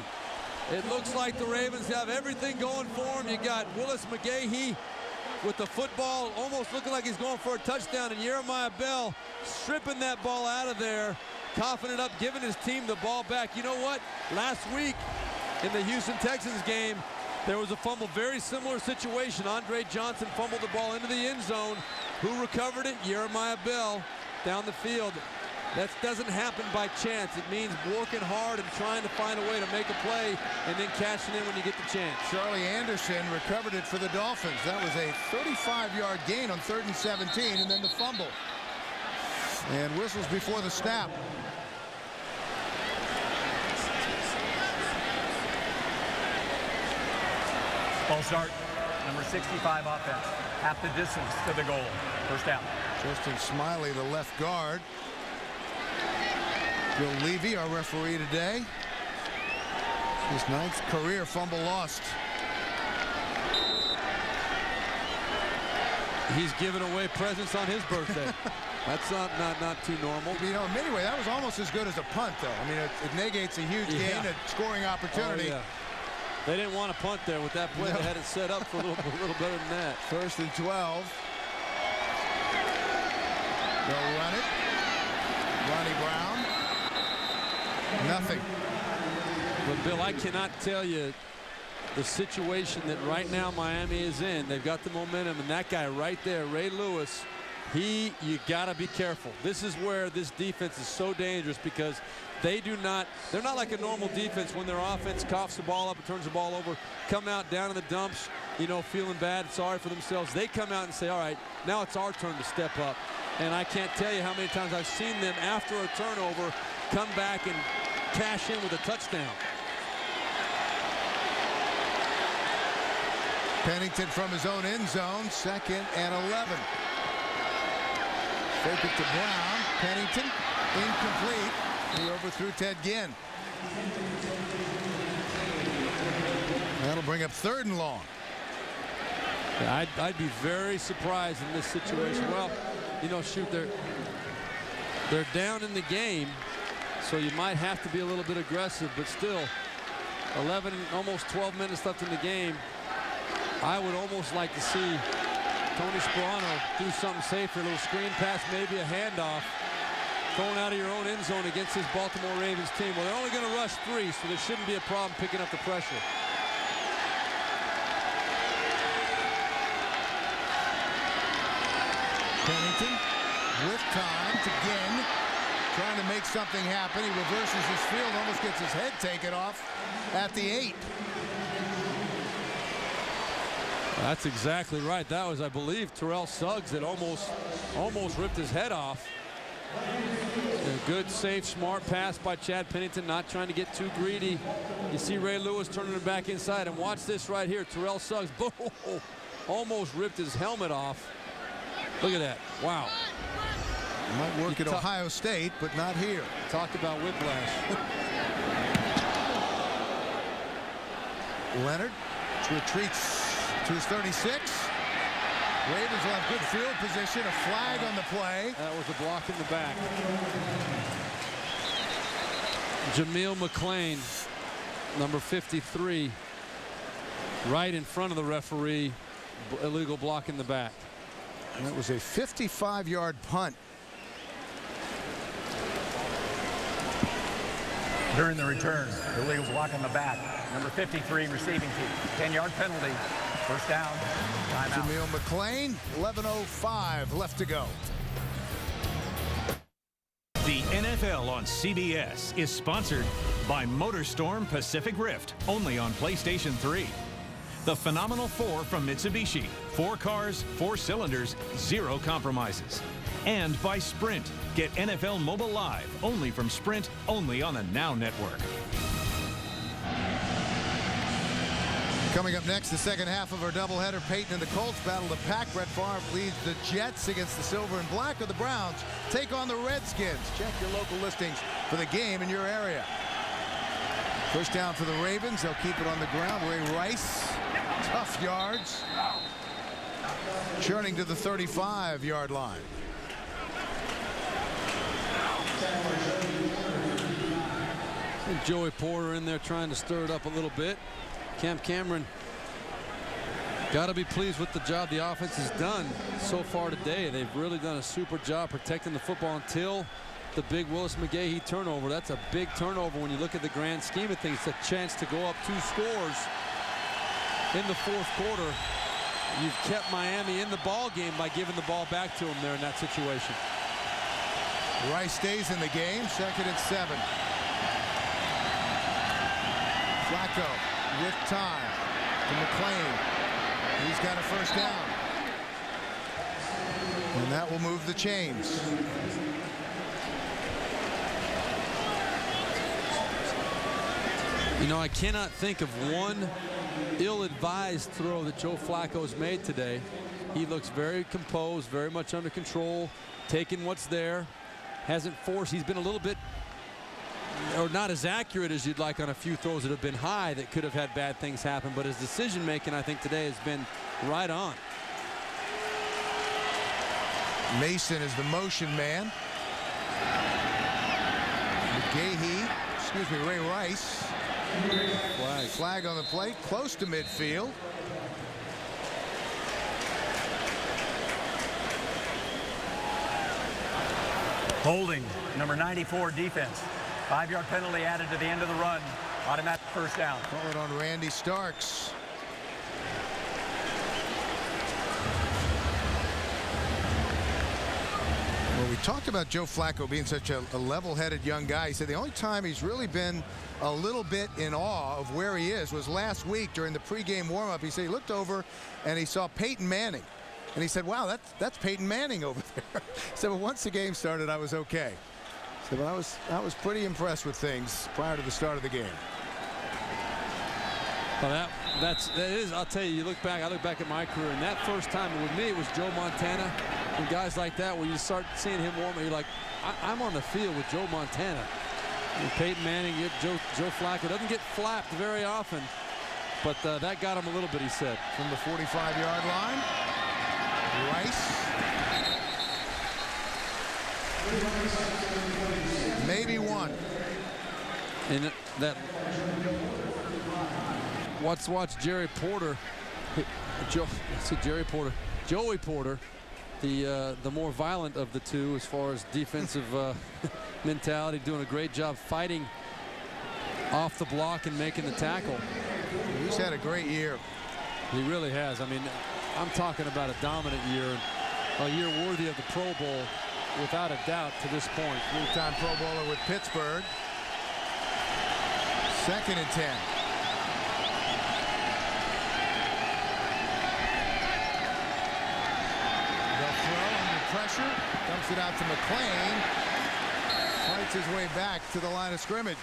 It looks like the Ravens have everything going for them. You got Willis McGahee with the football, almost looking like he's going for a touchdown, and Jeremiah Bell stripping that ball out of there, coughing it up, giving his team the ball back. You know what? Last week in the Houston Texans game, there was a fumble, very similar situation. Andre Johnson fumbled the ball into the end zone. Who recovered it? Jeremiah Bell down the field. That doesn't happen by chance. It means working hard and trying to find a way to make a play and then cashing in when you get the chance. Charlie Anderson recovered it for the Dolphins. That was a 35-yard gain on 3rd and 17, and then the fumble. And whistles before the snap. Ball start, number 65 offense. Half the distance to the goal. First down. Justin Smiley, the left guard. Bill Levy, our referee today. His 9th career fumble lost. He's giving away presents on his birthday. That's not too normal. You know, in many ways, that was almost as good as a punt, though. I mean, it negates a huge gain, a scoring opportunity. Oh, yeah. They didn't want to punt there with that play. No. They had it set up for a little better than that. 1st and 12. They'll run it. Ronnie Brown. Nothing. But, Bill, I cannot tell you the situation that right now Miami is in. They've got the momentum, and that guy right there, Ray Lewis, you got to be careful. This is where this defense is so dangerous because they're not like a normal defense when their offense coughs the ball up and turns the ball over, come out down in the dumps, you know, feeling bad, sorry for themselves. They come out and say, all right, now it's our turn to step up. And I can't tell you how many times I've seen them after a turnover come back and cash in with a touchdown. Pennington from his own end zone, 2nd and 11. Fake it to Brown. Pennington, incomplete. He overthrew Ted Ginn. That'll bring up 3rd and long. Yeah, I'd be very surprised in this situation. Well, you know, shoot, they're down in the game, so you might have to be a little bit aggressive, but still 11, almost 12 minutes left in the game. I would almost like to see Tony Sperano do something safer, a little screen pass, maybe a handoff. Going out of your own end zone against this Baltimore Ravens team. Well, they're only going to rush 3, so there shouldn't be a problem picking up the pressure. Pennington with time to Ginn, trying to make something happen. He reverses his field, almost gets his head taken off at the 8. That's exactly right. That was, I believe, Terrell Suggs that almost ripped his head off. A good, safe, smart pass by Chad Pennington, not trying to get too greedy. You see Ray Lewis turning it back inside, and watch this right here. Terrell Suggs, boom, almost ripped his helmet off. Look at that. Wow. Might work at Ohio State, but not here. Talk about whiplash. Leonard retreats to his 36. Ravens will have good field position. A flag on the play. That was a block in the back. Jameel McClain, number 53, right in front of the referee. Illegal block in the back. And it was a 55-yard punt. During the return, the illegal block in the back. Number 53 receiving team. 10-yard penalty. First down. Timeout. Jameel McClain, 11:05 left to go. The NFL on CBS is sponsored by MotorStorm Pacific Rift, only on PlayStation 3. The Phenomenal 4 from Mitsubishi. 4 cars, 4 cylinders, 0 compromises. And by Sprint. Get NFL Mobile Live, only from Sprint, only on the Now Network. Coming up next, the second half of our doubleheader. Peyton and the Colts battle the pack. Brett Favre leads the Jets against the Silver and Black, of the Browns take on the Redskins. Check your local listings for the game in your area. First down for the Ravens. They'll keep it on the ground. Ray Rice, tough yards. Churning to the 35-yard line. And Joey Porter in there trying to stir it up a little bit. Cam Cameron got to be pleased with the job the offense has done so far today. They've really done a super job protecting the football until the big Willis McGahee turnover. That's a big turnover when you look at the grand scheme of things. It's a chance to go up 2 scores in the fourth quarter. You've kept Miami in the ball game by giving the ball back to them there in that situation. Rice stays in the game. 2nd and 7. Flacco with time to McClain. He's got a first down. And that will move the chains. You know, I cannot think of one ill-advised throw that Joe Flacco's made today. He looks very composed, very much under control, taking what's there. Hasn't forced. He's been a little bit, or not as accurate as you'd like on a few throws that have been high that could have had bad things happen, but his decision making, I think, today has been right on. Mason is the motion man. Ray Rice. Flag on the plate, close to midfield. Holding, number 94 defense. 5-yard penalty added to the end of the run. Automatic first down. Call it on Randy Starks. Well, we talked about Joe Flacco being such a level-headed young guy. He said the only time he's really been a little bit in awe of where he is was last week during the pregame warm-up. He said he looked over and he saw Peyton Manning. And he said, wow, that's Peyton Manning over there. He said, well, once the game started, I was okay. He said, well, I was pretty impressed with things prior to the start of the game. Well, that is, I'll tell you, I look back at my career, and that first time with me, it was Joe Montana and guys like that, where you start seeing him warm up, you're like, I'm on the field with Joe Montana. And Peyton Manning, Joe Flacco doesn't get flapped very often, but that got him a little bit, he said. From the 45-yard line, Rice. Maybe one. And that, watch Jerry Porter. Jerry Porter. Joey Porter, the more violent of the two as far as defensive mentality, doing a great job fighting off the block and making the tackle. He's had a great year. He really has. I mean, I'm talking about a dominant year, a year worthy of the Pro Bowl, without a doubt, to this point. Three-time Pro Bowler with Pittsburgh. 2nd and 10. They'll throw under pressure. Dumps it out to McClain. Fights his way back to the line of scrimmage.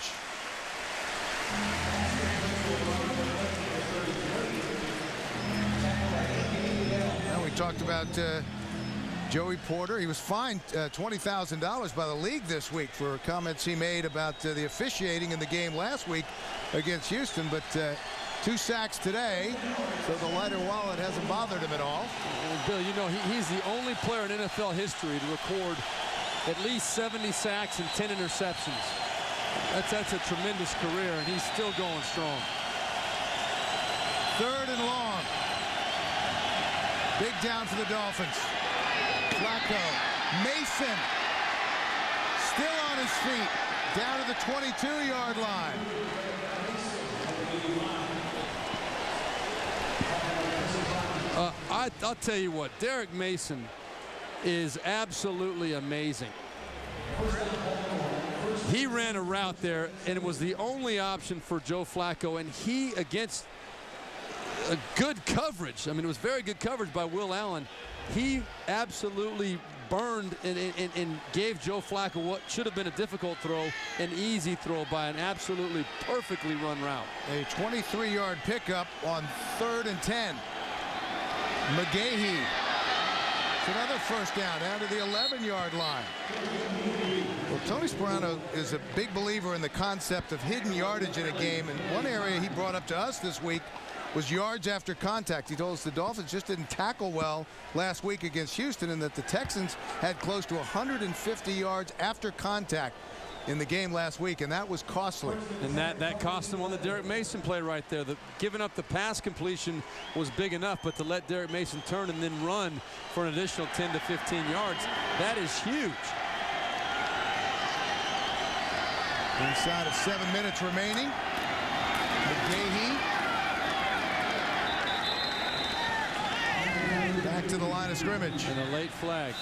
Now we talked about Joey Porter. He was fined $20,000 by the league this week for comments he made about the officiating in the game last week against Houston. But 2 sacks today, so the lighter wallet hasn't bothered him at all. And Bill, you know, he's the only player in NFL history to record at least 70 sacks and 10 interceptions. That's a tremendous career, and he's still going strong. 3rd and long. Big down for the Dolphins. Flacco. Mason still on his feet. Down to the 22-yard line. I'll tell you what, Derek Mason is absolutely amazing. He ran a route there, and it was the only option for Joe Flacco, and he, against a good coverage, I mean, it was very good coverage by Will Allen, he absolutely burned and gave Joe Flacco what should have been a difficult throw, an easy throw by an absolutely perfectly run route. A 23-yard pickup on 3rd and 10. McGahee. It's another first down to the 11-yard line. Well, Tony Sparano is a big believer in the concept of hidden yardage in a game, and one area he brought up to us this week was yards after contact. He told us the Dolphins just didn't tackle well last week against Houston, and that the Texans had close to 150 yards after contact in the game last week, and that was costly. And that cost him on the Derek Mason play right there. Giving up the pass completion was big enough, but to let Derek Mason turn and then run for an additional 10 to 15 yards, that is huge. Inside of 7 minutes remaining. McGahee back to the line of scrimmage. And a late flag.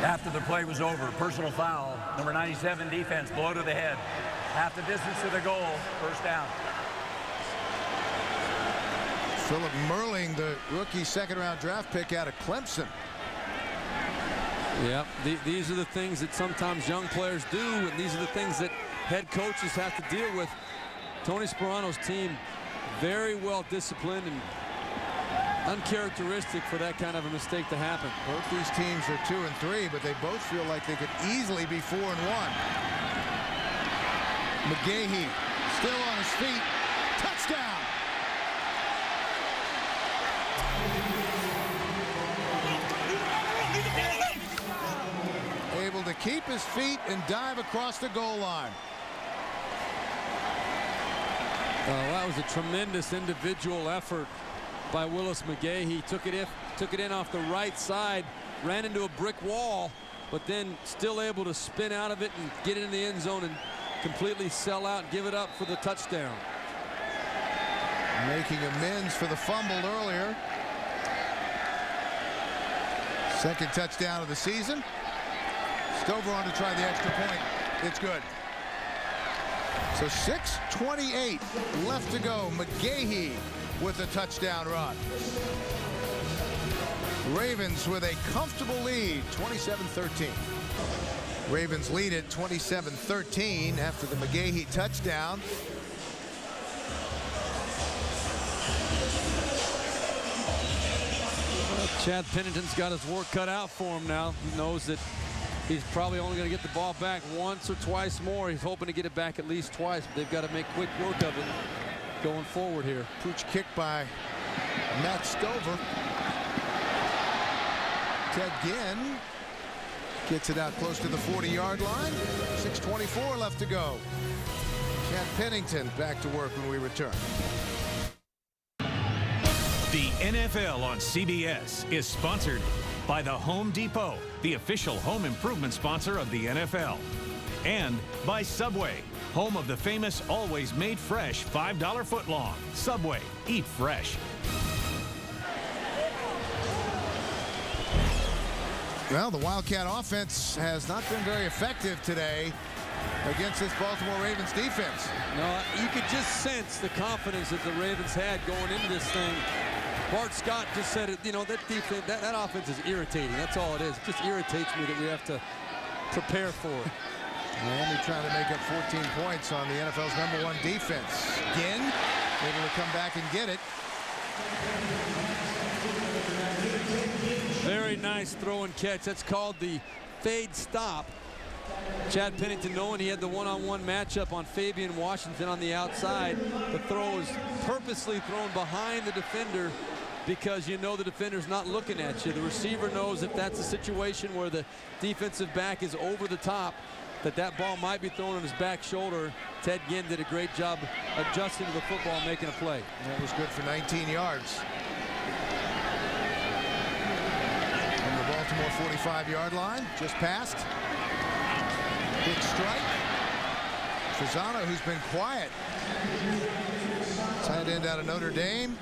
After the play was over, personal foul, number 97 defense, blow to the head. Half the distance to the goal, first down. Philip Merling, the rookie 2nd-round draft pick out of Clemson. Yep, these are the things that sometimes young players do, and these are the things that head coaches have to deal with. Tony Sparano's team, very well disciplined and uncharacteristic for that kind of a mistake to happen. Both these teams are 2 and 3, but they both feel like they could easily be 4 and 1. McGahee still on his feet. Touchdown! Able to keep his feet and dive across the goal line. Well, that was a tremendous individual effort by Willis McGahee. Took it in off the right side, ran into a brick wall, but then still able to spin out of it and get it in the end zone and completely sell out and give it up for the touchdown. Making amends for the fumble earlier. 2nd touchdown of the season. Stover on to try the extra point. It's good. So 6:28 left to go. McGahee with a touchdown run. Ravens with a comfortable lead, 27-13. Ravens lead at 27-13 after the McGahee touchdown. Well, Chad Pennington's got his work cut out for him now. He knows that he's probably only going to get the ball back once or twice more. He's hoping to get it back at least twice, but they've got to make quick work of it going forward here. Pooch kick by Matt Stover. Ted Ginn Gets it out close to the 40-yard line. 6:24 left to go. Chad Pennington back to work when we return. The NFL on CBS is sponsored by the Home Depot, the official home improvement sponsor of the NFL. And by Subway, home of the famous always made fresh $5 footlong. Subway, eat fresh. Well, the Wildcat offense has not been very effective today against this Baltimore Ravens defense. No, you could just sense the confidence that the Ravens had going into this thing. Bart Scott just said it, you know, that defense, that offense is irritating. That's all it is. It just irritates me that we have to prepare for it. Miami trying to make up 14 points on the NFL's #1 defense. Again, able to come back and get it. Very nice throw and catch. That's called the fade stop. Chad Pennington, knowing he had the one-on-one matchup on Fabian Washington on the outside, the throw is purposely thrown behind the defender because you know the defender's not looking at you. The receiver knows if that's a situation where the defensive back is over the top, that ball might be thrown on his back shoulder. Ted Ginn did a great job adjusting to the football and making a play. That was good for 19 yards. From the Baltimore 45-yard line, just passed. Big strike. Trezano, who's been quiet. Tight end out of Notre Dame.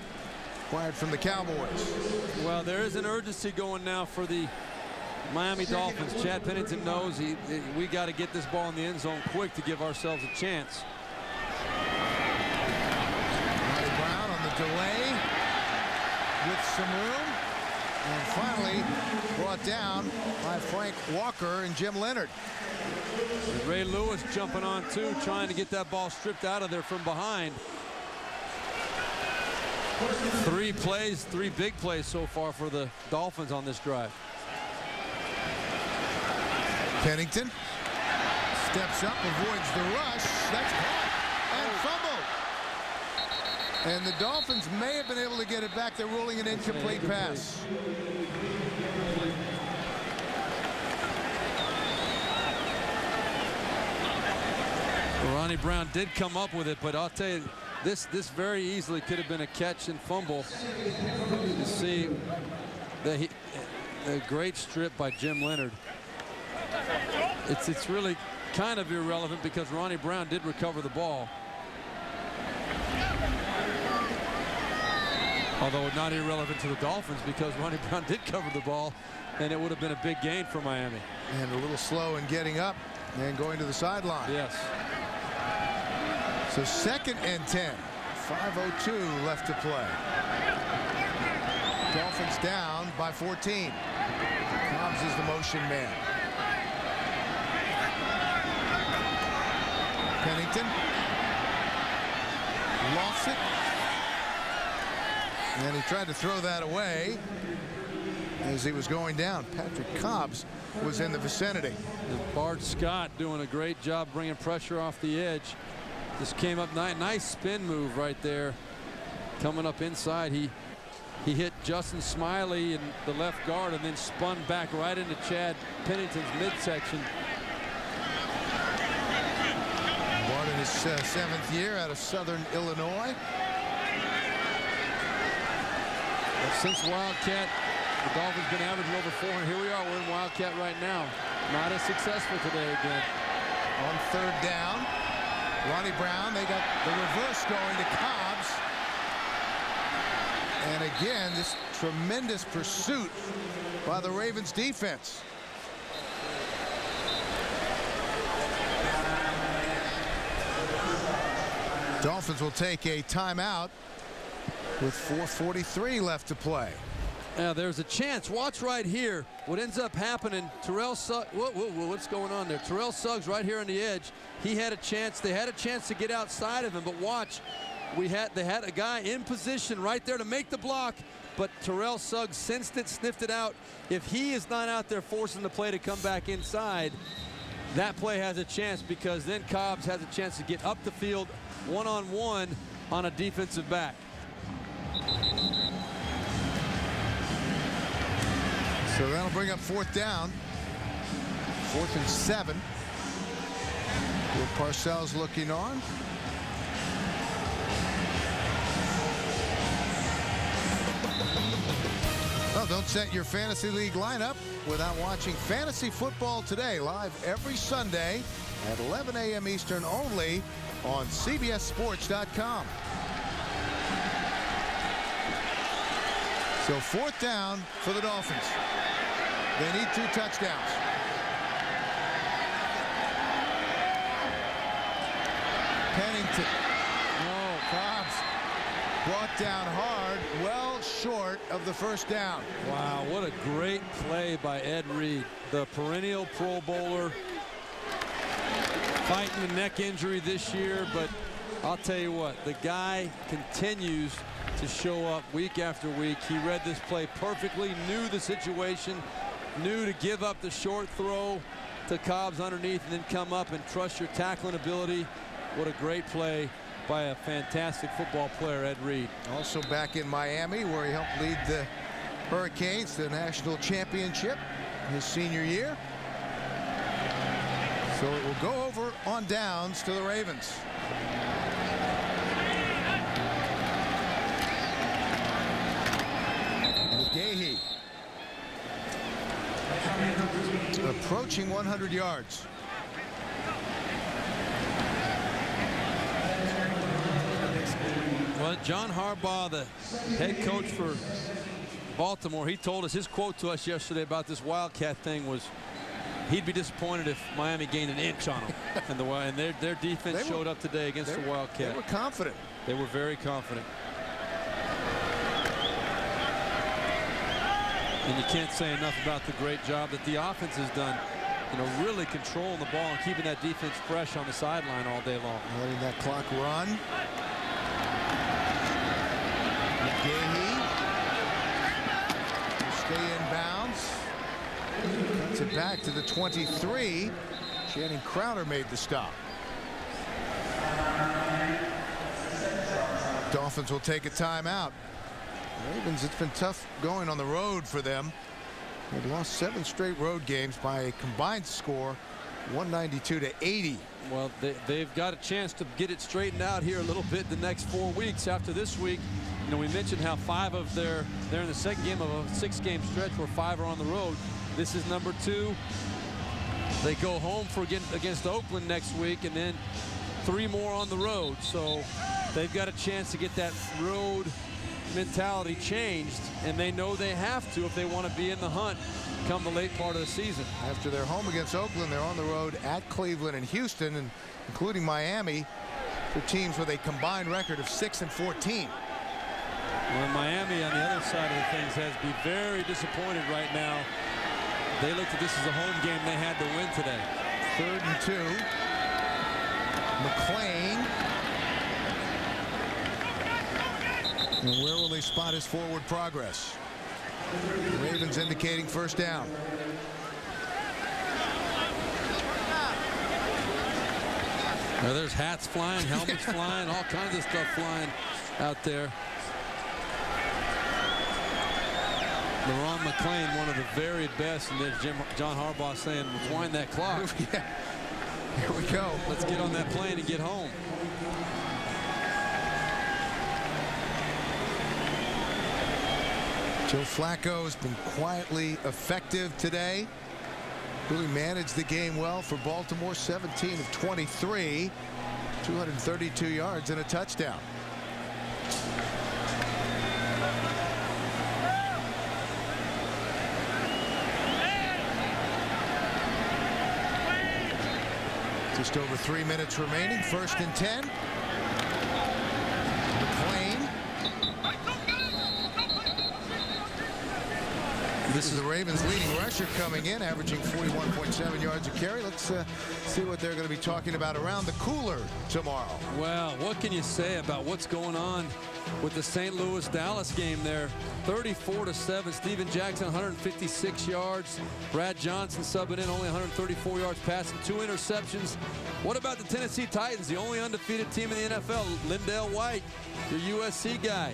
Quiet from the Cowboys. Well, there is an urgency going now for the Miami Dolphins. Chad Pennington knows we got to get this ball in the end zone quick to give ourselves a chance. Ronnie Brown on the delay with some room. And finally brought down by Frank Walker and Jim Leonard. Ray Lewis jumping on too, trying to get that ball stripped out of there from behind. 3 plays, 3 big plays so far for the Dolphins on this drive. Pennington steps up, avoids the rush. That's caught and fumbled. And the Dolphins may have been able to get it back. They're ruling an incomplete pass. Ronnie Brown did come up with it, but I'll tell you, this very easily could have been a catch and fumble. You see the great strip by Jim Leonard. It's really kind of irrelevant because Ronnie Brown did recover the ball. Although not irrelevant to the Dolphins because Ronnie Brown did cover the ball and it would have been a big gain for Miami. And a little slow in getting up and going to the sideline. Yes. So 2nd and 10. 5:02 left to play. Dolphins down by 14. Cobbs is the motion man. Pennington lost it. And he tried to throw that away as he was going down. Patrick Cobbs was in the vicinity. And Bart Scott doing a great job bringing pressure off the edge. Just came up nice spin move right there. Coming up inside, he hit Justin Smiley in the left guard and then spun back right into Chad Pennington's midsection. Bart in his 7th year out of Southern Illinois. Since Wildcat, the Dolphins been averaging over 400. Here we are, we're in Wildcat right now. Not as successful today again. On 3rd down, Ronnie Brown, they got the reverse going to Cobbs. And again, this tremendous pursuit by the Ravens defense. Dolphins will take a timeout with 4:43 left to play. Now there's a chance. Watch right here. What ends up happening, Terrell Suggs, what's going on there? Terrell Suggs right here on the edge. He had a chance. They had a chance to get outside of him, but watch. They had a guy in position right there to make the block, but Terrell Suggs sensed it, sniffed it out. If he is not out there forcing the play to come back inside, that play has a chance because then Cobbs has a chance to get up the field one-on-one on a defensive back. So that'll bring up 4th down. 4th and 7. Will Parcells looking on. Well, don't set your fantasy league lineup without watching Fantasy Football Today, live every Sunday at 11 a.m. Eastern only on CBSSports.com. So 4th down for the Dolphins. They need 2 touchdowns. Pennington. Oh, Cobbs brought down hard, well short of the 1st down. Wow, what a great play by Ed Reed, the perennial Pro Bowler, fighting a neck injury this year, but I'll tell you what, the guy continues to show up week after week. He read this play perfectly, knew the situation, knew to give up the short throw to Cobbs underneath and then come up and trust your tackling ability. What a great play by a fantastic football player, Ed Reed. Also back in Miami, where he helped lead the Hurricanes to the national championship his senior year. So it will go over on downs to the Ravens. McGahee approaching 100 yards. Well, John Harbaugh, the head coach for Baltimore, he told us, his quote to us yesterday about this Wildcat thing was he'd be disappointed if Miami gained an inch on them. And their defense showed up today against the Wildcat. They were confident. They were very confident. And you can't say enough about the great job that the offense has done, you know, really controlling the ball and keeping that defense fresh on the sideline all day long. Letting that clock run. McGahee stay in bounds. Cuts it back to the 23. Channing Crowder made the stop. Dolphins will take a timeout. Ravens, it's been tough going on the road for them. They've lost 7 straight road games by a combined score 192-80. Well, they've got a chance to get it straightened out here a little bit the next 4 weeks. After this week, you know, we mentioned how 5 of they're in the second game of a 6-game stretch where 5 are on the road. This is number 2. They go home against Oakland next week, and then 3 more on the road. So they've got a chance to get that road mentality changed, and they know they have to if they want to be in the hunt come the late part of the season. After they're home against Oakland, they're on the road at Cleveland and Houston, and including Miami, for teams with a combined record of 6-14. Well, Miami on the other side of the things has to be very disappointed right now. They looked at this as a home game they had to win today. 3rd and 2. McClain. And where will they spot his forward progress? The Ravens indicating 1st down. Now there's hats flying, helmets flying, all kinds of stuff flying out there. LeRon McClain, one of the very best, and there's John Harbaugh saying, wind that clock. Yeah. Here we go. Let's get on that plane and get home. Joe Flacco has been quietly effective today. Really managed the game well for Baltimore. 17 of 23, 232 yards and a touchdown. Just over 3 minutes remaining. 1st and 10. McClain. This is the Ravens' leading rusher coming in, averaging 41.7 yards a carry. Let's see what they're going to be talking about around the cooler tomorrow. Well, what can you say about what's going on with the St. Louis-Dallas game there? 34-7. Steven Jackson, 156 yards. Brad Johnson subbing in, only 134 yards passing, 2 interceptions. What about the Tennessee Titans, the only undefeated team in the NFL? Lindell White, your USC guy,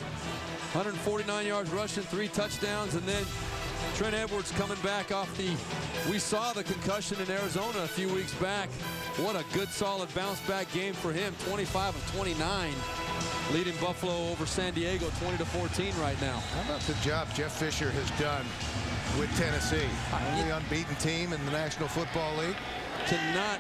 149 yards rushing, 3 touchdowns, and then Trent Edwards coming back off we saw the concussion in Arizona a few weeks back. What a good, solid bounce back game for him. 25 of 29, leading Buffalo over San Diego 20-14 right now. How about the job Jeff Fisher has done with Tennessee? Only unbeaten team in the National Football League. I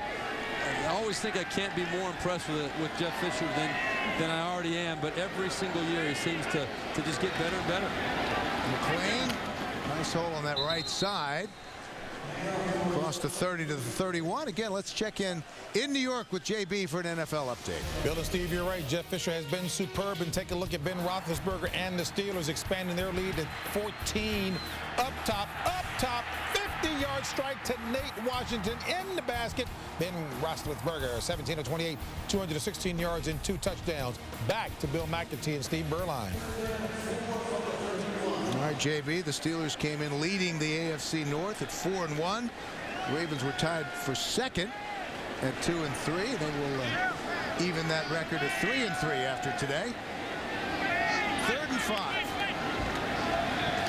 always think I can't be more impressed with Jeff Fisher than I already am, but every single year he seems to just get better and better. McClain, nice hole on that right side. Across the 30 to the 31. Again, let's check in New York with JB for an NFL update. Bill and Steve, you're right. Jeff Fisher has been superb. And take a look at Ben Roethlisberger and the Steelers expanding their lead to 14. Up top, 50-yard strike to Nate Washington in the basket. Ben Roethlisberger, 17 of 28, 216 yards and 2 touchdowns. Back to Bill McAtee and Steve Berline. All right, JB, the Steelers came in leading the AFC North at 4-1. Ravens were tied for second at 2-3. They will even that record at 3-3 after today. 3rd and 5.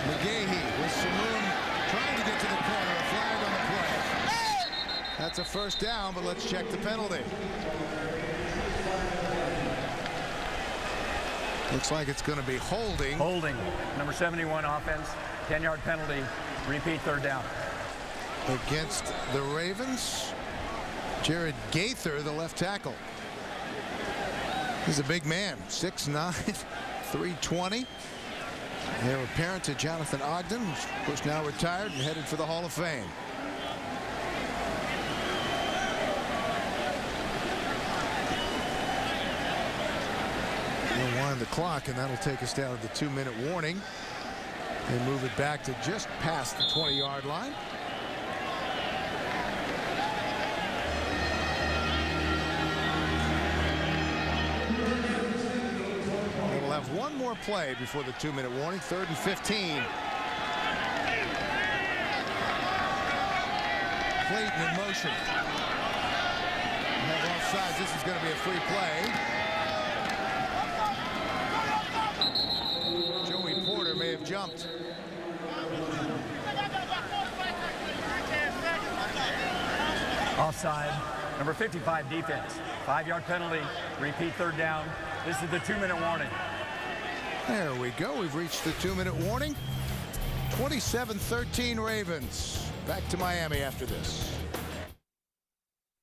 McGahee with some room trying to get to the corner. A flag on the play. That's a first down, but let's check the penalty. Looks like it's going to be holding. Holding. Number 71 offense. 10-yard penalty. Repeat 3rd down. Against the Ravens. Jared Gaither, the left tackle. He's a big man. 6'9", 320. Heir apparent to Jonathan Ogden, who's of course now retired and headed for the Hall of Fame. We'll wind the clock, and that'll take us down to the 2-minute warning. They move it back to just past the 20-yard line. We'll have one more play before the 2-minute warning. 3rd and 15. Clayton in motion. Have offsides. This is going to be a free play. May have jumped. Offside. Number 55 defense. 5-yard penalty. Repeat 3rd down. This is the 2-minute warning. There we go. We've reached the 2-minute warning. 27-13 Ravens. Back to Miami after this.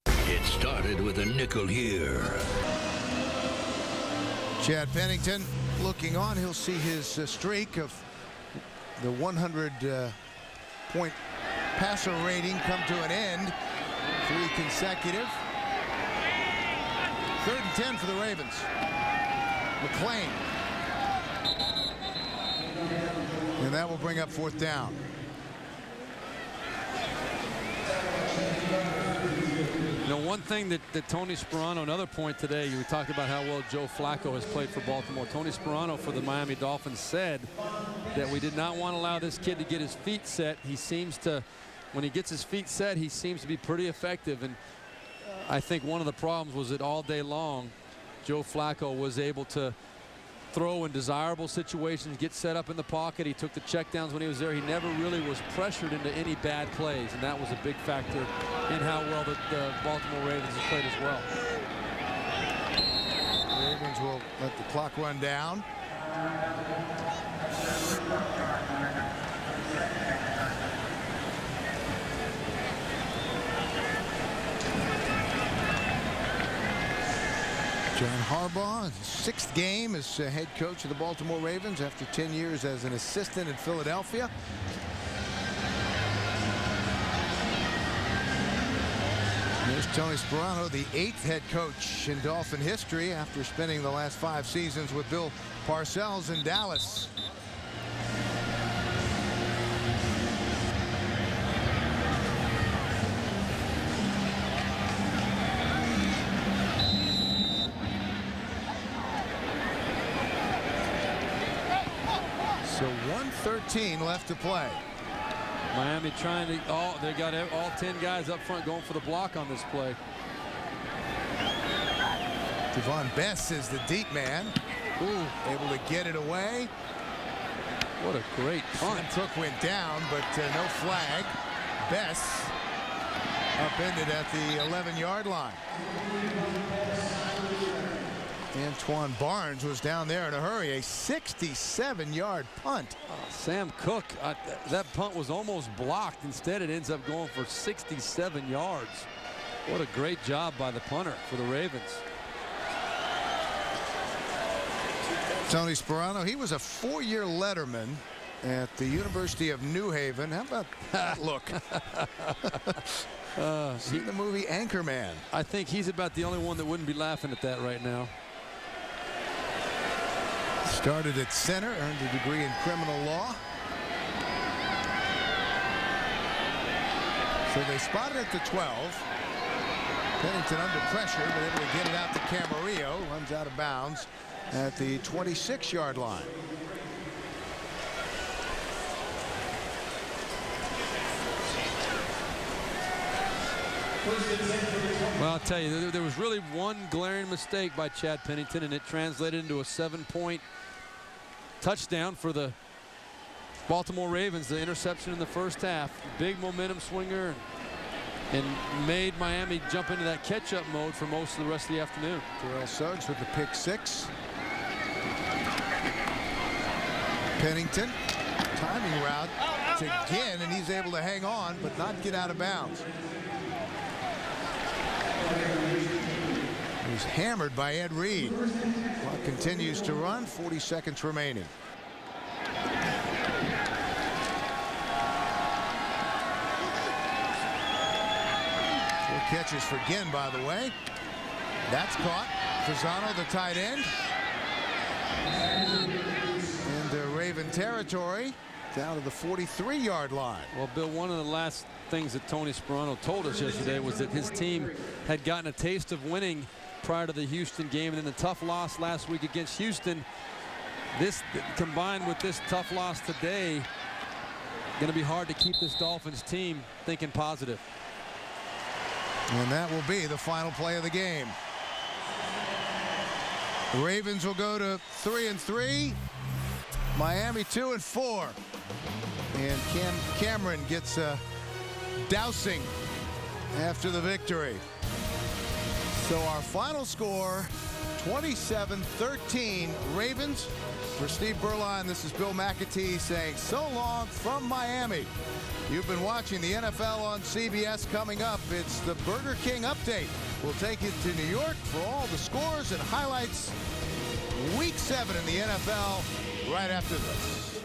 It started with a nickel here. Chad Pennington looking on. He'll see his streak of the 100-point passer rating come to an end. 3 consecutive. 3rd and 10 for the Ravens. McClain. And that will bring up 4th down. You know, one thing that Tony Sperano, another point today, we talked about how well Joe Flacco has played for Baltimore. Tony Sperano for the Miami Dolphins said that we did not want to allow this kid to get his feet set. He seems to, when he gets his feet set, he seems to be pretty effective. And I think one of the problems was that all day long, Joe Flacco was able to throw in desirable situations, get set up in the pocket. He took the checkdowns when he was there. He never really was pressured into any bad plays, and that was a big factor in how well the Baltimore Ravens have played as well. The Ravens will let the clock run down. John Harbaugh, 6th game as head coach of the Baltimore Ravens after 10 years as an assistant in Philadelphia. There's Tony Sperano, the 8th head coach in Dolphin history after spending the last 5 seasons with Bill Parcells in Dallas. So 1:13 left to play. Miami trying to, they got all 10 guys up front going for the block on this play. Devon Bess is the deep man. Ooh, able to get it away. What a great punt. Cook went down, but no flag. Bess upended at the 11-yard line. Antoine Barnes was down there in a hurry. A 67-yard punt. Sam Cook, that punt was almost blocked. Instead, it ends up going for 67 yards. What a great job by the punter for the Ravens. Tony Sperano, he was a 4-year letterman at the University of New Haven. How about that look? See the movie Anchorman. I think he's about the only one that wouldn't be laughing at that right now. Started at center, earned a degree in criminal law. So they spotted at the 12. Pennington under pressure, but able to get it out to Camarillo. Runs out of bounds at the 26-yard line. Well, I'll tell you, there was really one glaring mistake by Chad Pennington, and it translated into a 7-point touchdown for the Baltimore Ravens. The interception in the first half. Big momentum swinger, and made Miami jump into that catch-up mode for most of the rest of the afternoon. Terrell Suggs with the pick 6. Pennington, timing route again, and he's able to hang on but not get out of bounds. He's hammered by Ed Reed. Clock continues to run. 40 seconds remaining. Four catches for Ginn, by the way. That's caught. Fasano, the tight end. Into Raven territory, down to the 43-yard line. Well, Bill, one of the last things that Tony Sperano told us yesterday was that his team had gotten a taste of winning prior to the Houston game, and then the tough loss last week against Houston. This combined with this tough loss today, going to be hard to keep this Dolphins team thinking positive. And that will be the final play of the game. The Ravens will go to 3-3. Miami 2-4. And Cameron gets a dousing after the victory. So our final score, 27-13 Ravens. For Steve Berline, this is Bill McAtee saying so long from Miami. You've been watching the NFL on CBS. Coming up, it's the Burger King update. We'll take you to New York for all the scores and highlights. Week 7 in the NFL right after this.